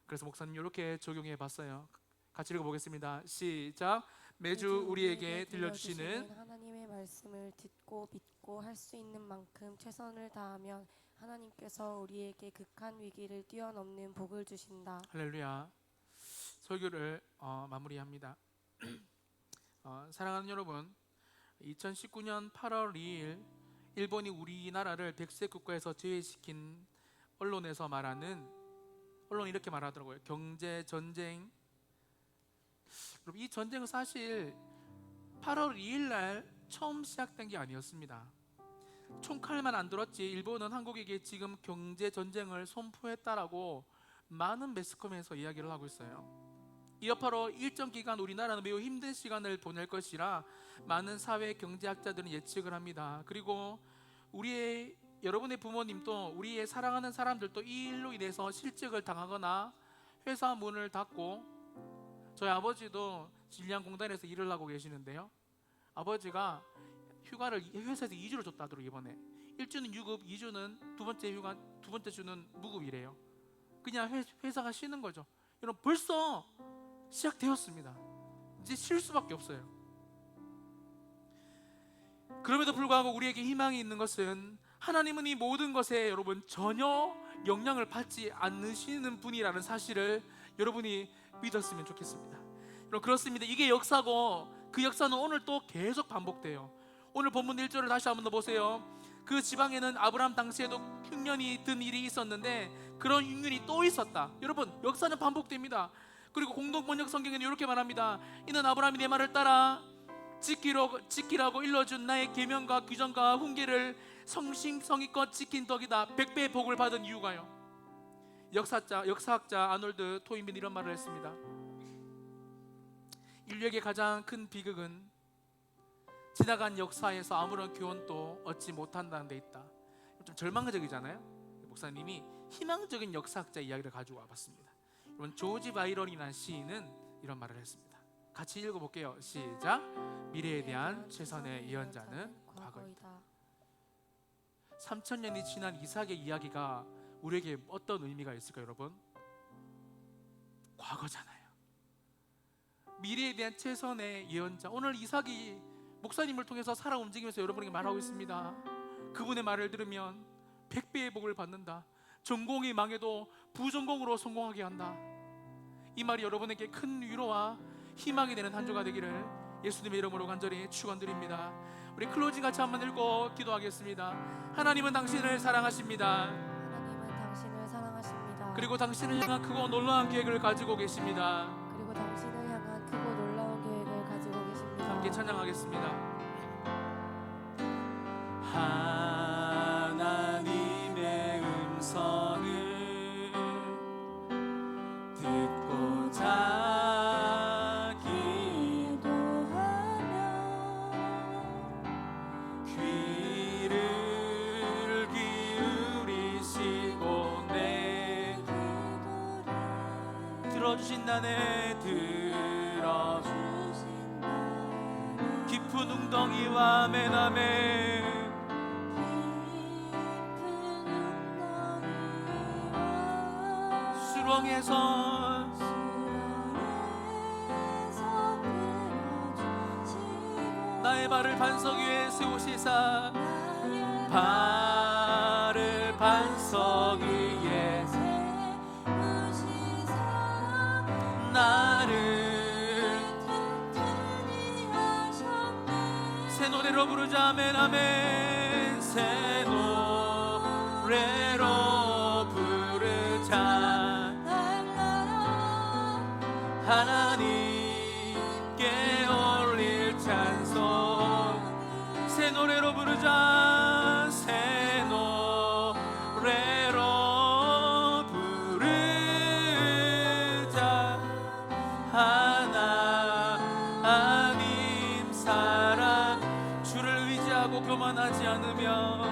그래서 목사님 이렇게 적용해 봤어요. 같이 읽어보겠습니다. 시작. 매주 우리에게 들려주시는 하나님의 말씀을 듣고 믿고 할 수 있는 만큼 최선을 다하면 하나님께서 우리에게 극한 위기를 뛰어넘는 복을 주신다. 할렐루야. 설교를 마무리합니다. 사랑하는 여러분, 2019년 8월 2일 일본이 우리나라를 백색 국가에서 제외시킨 언론에서 말하는, 언론이 이렇게 말하더라고요. 경제 전쟁. 여러분 이 전쟁은 사실 8월 2일 날 처음 시작된 게 아니었습니다. 총칼만 안 들었지 일본은 한국에게 지금 경제 전쟁을 선포했다라고 많은 매스컴에서 이야기를 하고 있어요. 이 여파로 일정 기간 우리나라는 매우 힘든 시간을 보낼 것이라 많은 사회 경제학자들은 예측을 합니다. 그리고 여러분의 부모님도 우리의 사랑하는 사람들도 이 일로 인해서 실직을 당하거나 회사 문을 닫고, 저희 아버지도 질량공단에서 일을 하고 계시는데요, 아버지가 휴가를 회사에서 2주를 줬다더라고요. 이번에 1주는 유급, 2주는 두 번째 주는 무급이래요. 그냥 회사가 쉬는 거죠. 여러분 벌써 시작되었습니다. 이제 쉴 수밖에 없어요. 그럼에도 불구하고 우리에게 희망이 있는 것은 하나님은 이 모든 것에 여러분 전혀 영향을 받지 않으시는 분이라는 사실을 여러분이 믿었으면 좋겠습니다. 여러분 그렇습니다. 이게 역사고 그 역사는 오늘 또 계속 반복돼요. 오늘 본문 1절을 다시 한번 더 보세요. 그 지방에는 아브라함 당시에도 흉년이 든 일이 있었는데 그런 흉년이 또 있었다. 여러분 역사는 반복됩니다. 그리고 공동번역 성경에는 이렇게 말합니다. 이는 아브라함이 내 말을 따라 지키라고 일러준 나의 계명과 규정과 훈계를 성심성의껏 지킨 덕이다. 100배의 복을 받은 이유가요. 역사학자 아놀드 토인빈 이런 말을 했습니다. 인류에게 가장 큰 비극은 지나간 역사에서 아무런 교훈도 얻지 못한다는 데 있다. 좀 절망적이잖아요. 목사님이 희망적인 역사학자 이야기를 가지고 와봤습니다. 여러분 조지 바이런이라는 시인은 이런 말을 했습니다. 같이 읽어볼게요. 시작. 미래에 대한 최선의 예언자는 과거이다. 3000년이 지난 이삭의 이야기가 우리에게 어떤 의미가 있을까요, 여러분? 과거잖아요. 미래에 대한 최선의 예언자. 오늘 이삭이 목사님을 통해서 살아 움직이면서 여러분에게 말하고 있습니다. 그분의 말을 들으면 100배의 복을 받는다. 전공이 망해도 부전공으로 성공하게 한다. 이 말이 여러분에게 큰 위로와 희망이 되는 한 주가 되기를 예수님의 이름으로 간절히 축원드립니다. 우리 클로징 같이 한번 읽고 기도하겠습니다. 하나님은 당신을 사랑하십니다. 하나님은 당신을 사랑하십니다. 그리고 당신을 향한 크고 놀라운 계획을 가지고 계십니다. 그리고 당신을 향한 크고 놀라운 계획을 가지고 계십니다. 함께 찬양하겠습니다. 하나님의 음성을 듣고자 기도하며 귀를 기울이시고 내 기도를 들어주신다네. 깊은 웅덩이와 맨함에 수렁에서 나의 발을 반석 위에 세우시사 발을 반석 위에 나를 새 노래로 부르자. 아멘 아멘. 새 노래로 부르자. 하나님께 올릴 찬송. 새 노래로 부르자. 새 노래로 부르자. 하나님 사랑. 주를 의지하고 교만하지 않으며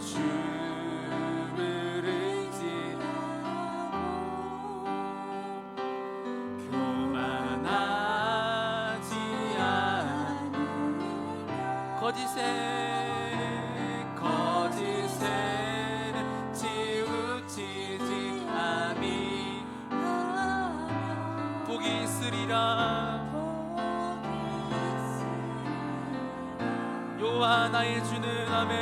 주를 의지하고 교만하지 않으며 거짓에는 치우치지 아니 복이 있으리라. 여호와 나의 주는 아멘.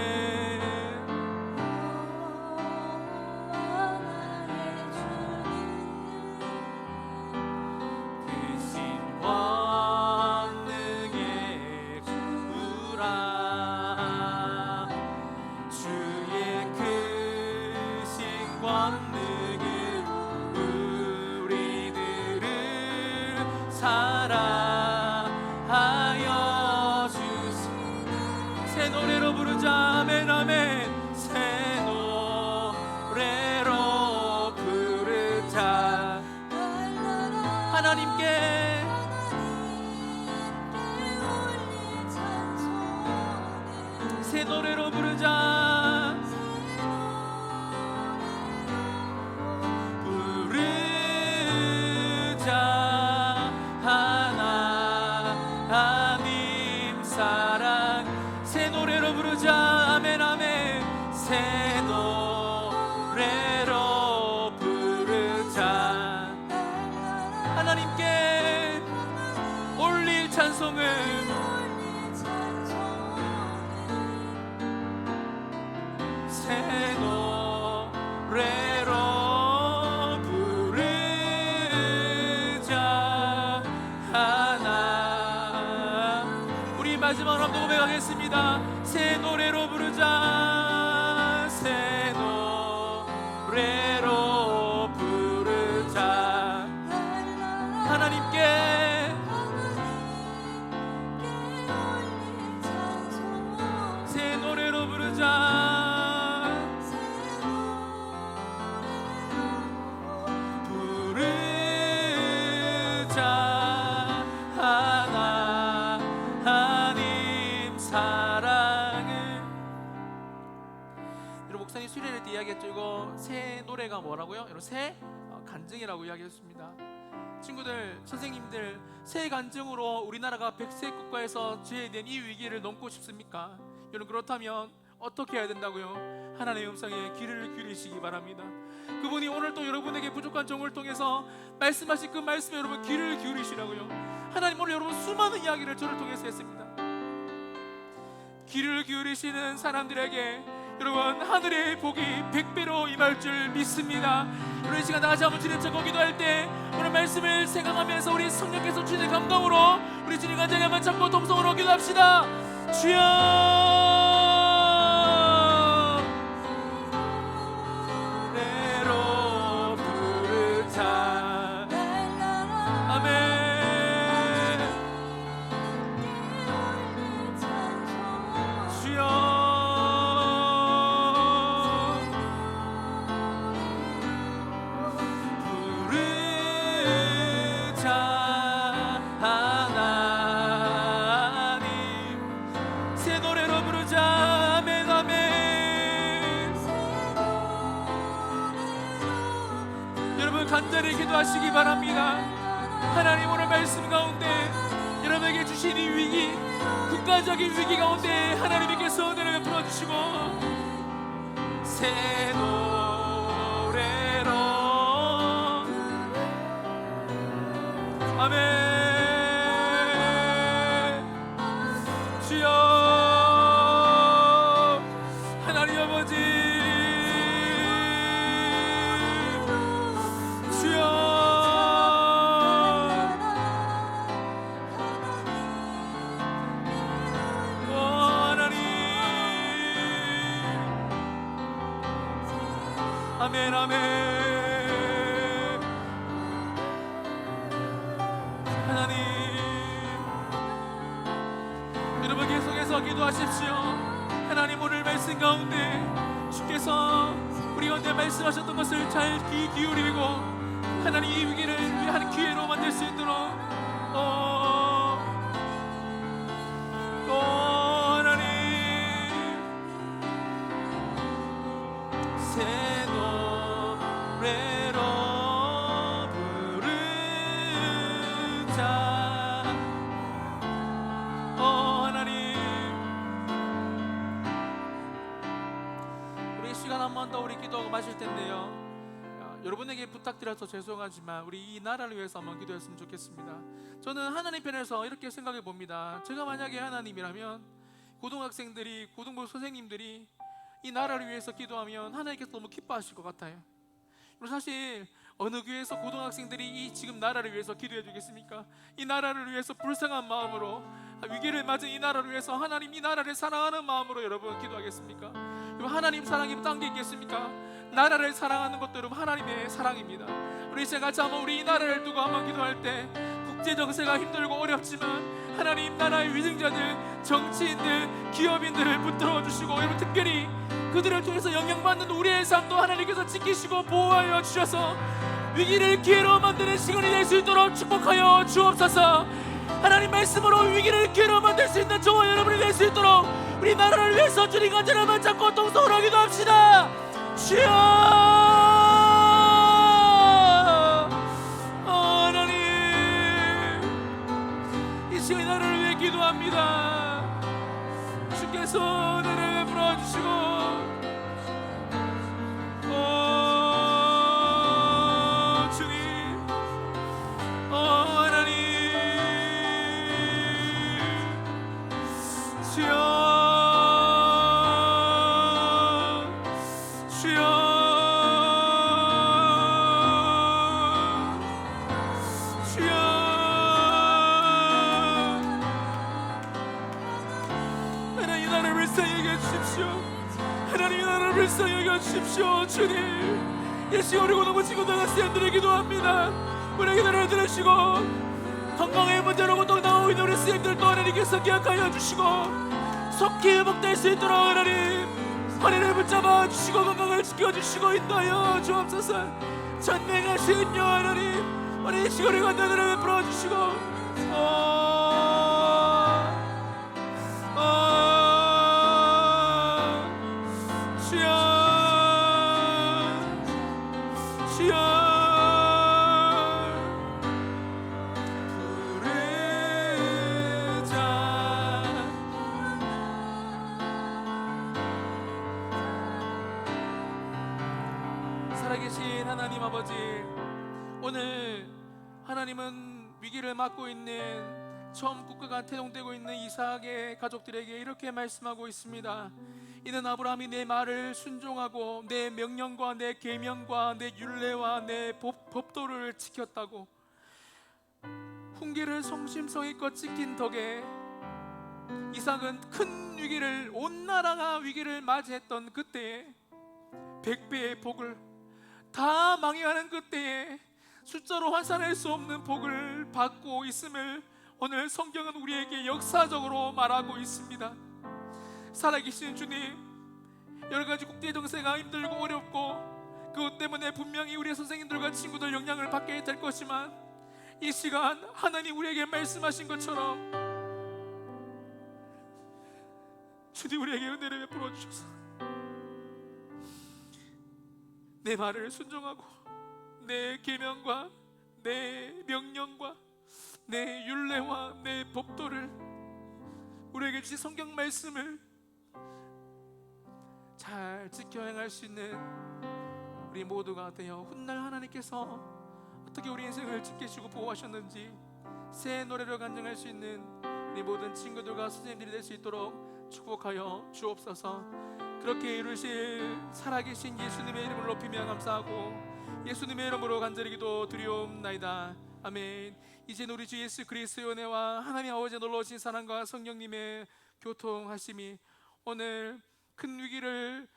크신 권능의 주라. 주의 크신 권능을 우리들을 사랑하여 주시니. 새 노래로 부르자. 아멘 아멘. 새 노래로 부르자. 하나님께 새 노래로 부르자. 부르자. 하나님 사랑. 새 노래로 부르자. 아멘 아멘. 새 노래로 부르자. 하나님께 올릴 찬송을 새 노래로 부르자. 우리 마지막으로 한번 고백하겠습니다. 새 노래로 부르자. 새 노래로 부르자. 하나님께 새 노래로 부르자. 부르자. 하나님 사랑을. 여러분 목사님 수련회 때 이야기했죠. 이거 새 노래가 뭐라고요? 여러분 새 간증이라고 이야기했습니다. 친구들, 선생님들, 새 간증으로 우리나라가 100세 국가에서 제외된 이 위기를 넘고 싶습니까? 여러분 그렇다면 어떻게 해야 된다고요? 하나님의 음성에 귀를 기울이시기 바랍니다. 그분이 오늘 또 여러분에게 부족한 종을 통해서 말씀하신 그 말씀에 여러분 귀를 기울이시라고요. 하나님 오늘 여러분 수많은 이야기를 저를 통해서 했습니다. 귀를 기울이시는 사람들에게 여러분 하늘의 복이 100배로 임할 줄 믿습니다. 오늘 이 시간 다시 한번 주님 찾고 기도할 때 오늘 말씀을 생각하면서 우리 성령께서 주님의 감동으로 우리 주님 간절히 한번 찾고 동성으로 기도합시다. 주여 노래로 부르자. 아멘. 주여 부르자. 하나님 새 노래로 부르자. 아멘 아멘. 여러분 간절히 기도하시기 바랍니다. 하나님 오늘 말씀 가운데 여러분에게 주신 이 위기, 국가적인 위기 가운데 하나님께서 은혜를 풀어주시고 새 노래로 아멘 아멘. 하나님, 여러분 계속해서 기도하십시오. 하나님, 오늘 말씀 가운데 주께서 우리 가운데 말씀하셨던 것을 잘 귀 기울이고 하나님 이 위기를 위한 기회로 만들 수 있도록 하나님 새 노래로 부르자. 하나님, 우리 시간 한 번 더 우리 기도하고 마실 텐데요, 여러분에게 부탁드려서 죄송하지만 우리 이 나라를 위해서 한번 기도했으면 좋겠습니다. 저는 하나님 편에서 이렇게 생각해 봅니다. 제가 만약에 하나님이라면 고등학생들이, 고등부 선생님들이 이 나라를 위해서 기도하면 하나님께서 너무 기뻐하실 것 같아요. 사실 어느 교회에서 고등학생들이 이 지금 나라를 위해서 기도해 주겠습니까? 이 나라를 위해서 불쌍한 마음으로, 위기를 맞은 이 나라를 위해서 하나님 이 나라를 사랑하는 마음으로 여러분 기도하겠습니까? 여러분, 하나님 사랑이 딴 게 있겠습니까? 나라를 사랑하는 것도 여러분 하나님의 사랑입니다. 우리 이제 같이 한번 우리 이 나라를 두고 한번 기도할 때, 국제 정세가 힘들고 어렵지만 하나님 나라의 위증자들, 정치인들, 기업인들을 붙들어 주시고, 여러분 특별히 그들을 통해서 영향받는 우리의 삶도 하나님께서 지키시고 보호하여 주셔서 위기를 기회로 만드는 시간이 될 수 있도록 축복하여 주옵소서. 하나님 말씀으로 위기를 기회로 만들 수 있는 저와 여러분이 될 수 있도록 우리 나라를 위해서 주님 간절함을 잡고 동성으로 기도합시다. 주여, 하나님, 이 시간 나라를 위해 기도합니다. 주께서 은혜를 베풀어 주시고, 주님, 하나님, 주여, 하나님 나라를 불쌍히 여겨주십시오. 주님, 예수 우리 고등부 당한 쌤들의 기도합니다. 우리 기도를 들으시고 건강의 문제로 고통당하고 있는 우리 쌤들 또 하나님께서 기억하여 주시고 속히 회복될 수 있도록 하나님 허리를 붙잡아 주시고 건강을 지켜주시고 인도하여 주옵소서. 전능하신 여호와 하나님, 우리 시골의 관단을 베풀어 주시고 살아계신 하나님 아버지, 오늘 하나님은 위기를 맞고 있는 처음 국가가 태동되고 있는 이삭의 가족들에게 이렇게 말씀하고 있습니다. 이는 아브라함이 내 말을 순종하고 내 명령과 내 계명과 내 율례와 내 법도를 지켰다고. 훈계를 성심성의껏 지킨 덕에 이삭은 큰 위기를, 온 나라가 위기를 맞이했던 그때에 100배의 복을, 다 망해가는 그때에 숫자로 환산할 수 없는 복을 받고 있음을 오늘 성경은 우리에게 역사적으로 말하고 있습니다. 살아계신 주님, 여러가지 국제 정세가 힘들고 어렵고 그것 때문에 분명히 우리의 선생님들과 친구들 영향을 받게 될 것이지만 이 시간 하나님 우리에게 말씀하신 것처럼 주님 우리에게 은혜를 베풀어 주셔서 내 말을 순종하고 내 계명과 내 명령과 내 율례와 내 법도를, 우리에게 주신 성경 말씀을 잘 지켜 행할 수 있는 우리 모두가 되어 훗날 하나님께서 어떻게 우리 인생을 지키시고 보호하셨는지 새 노래로 간증할 수 있는 우리 모든 친구들과 선생님들이 될 수 있도록 축복하여 주옵소서. 그렇게 이루실 살아계신 예수님의 이름을 높이며 감사하고 예수님의 이름으로 간절히 기도 드리옵나이다. 아멘. 이제 우리 주 예수 그리스도의 은혜와 하나님 아버지의 놀라우신 사랑과 성령님의 교통하심이 오늘 큰 위기를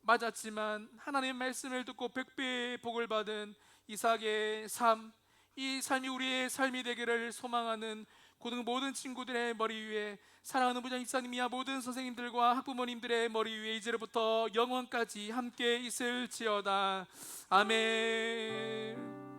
맞았지만 하나님의 말씀을 듣고 100배의 복을 받은 이삭의 삶, 이 삶이 우리의 삶이 되기를 소망하는 고등 모든 친구들의 머리 위에, 사랑하는 부장 집사님이야 모든 선생님들과 학부모님들의 머리 위에 이제로부터 영원까지 함께 있을지어다. 아멘.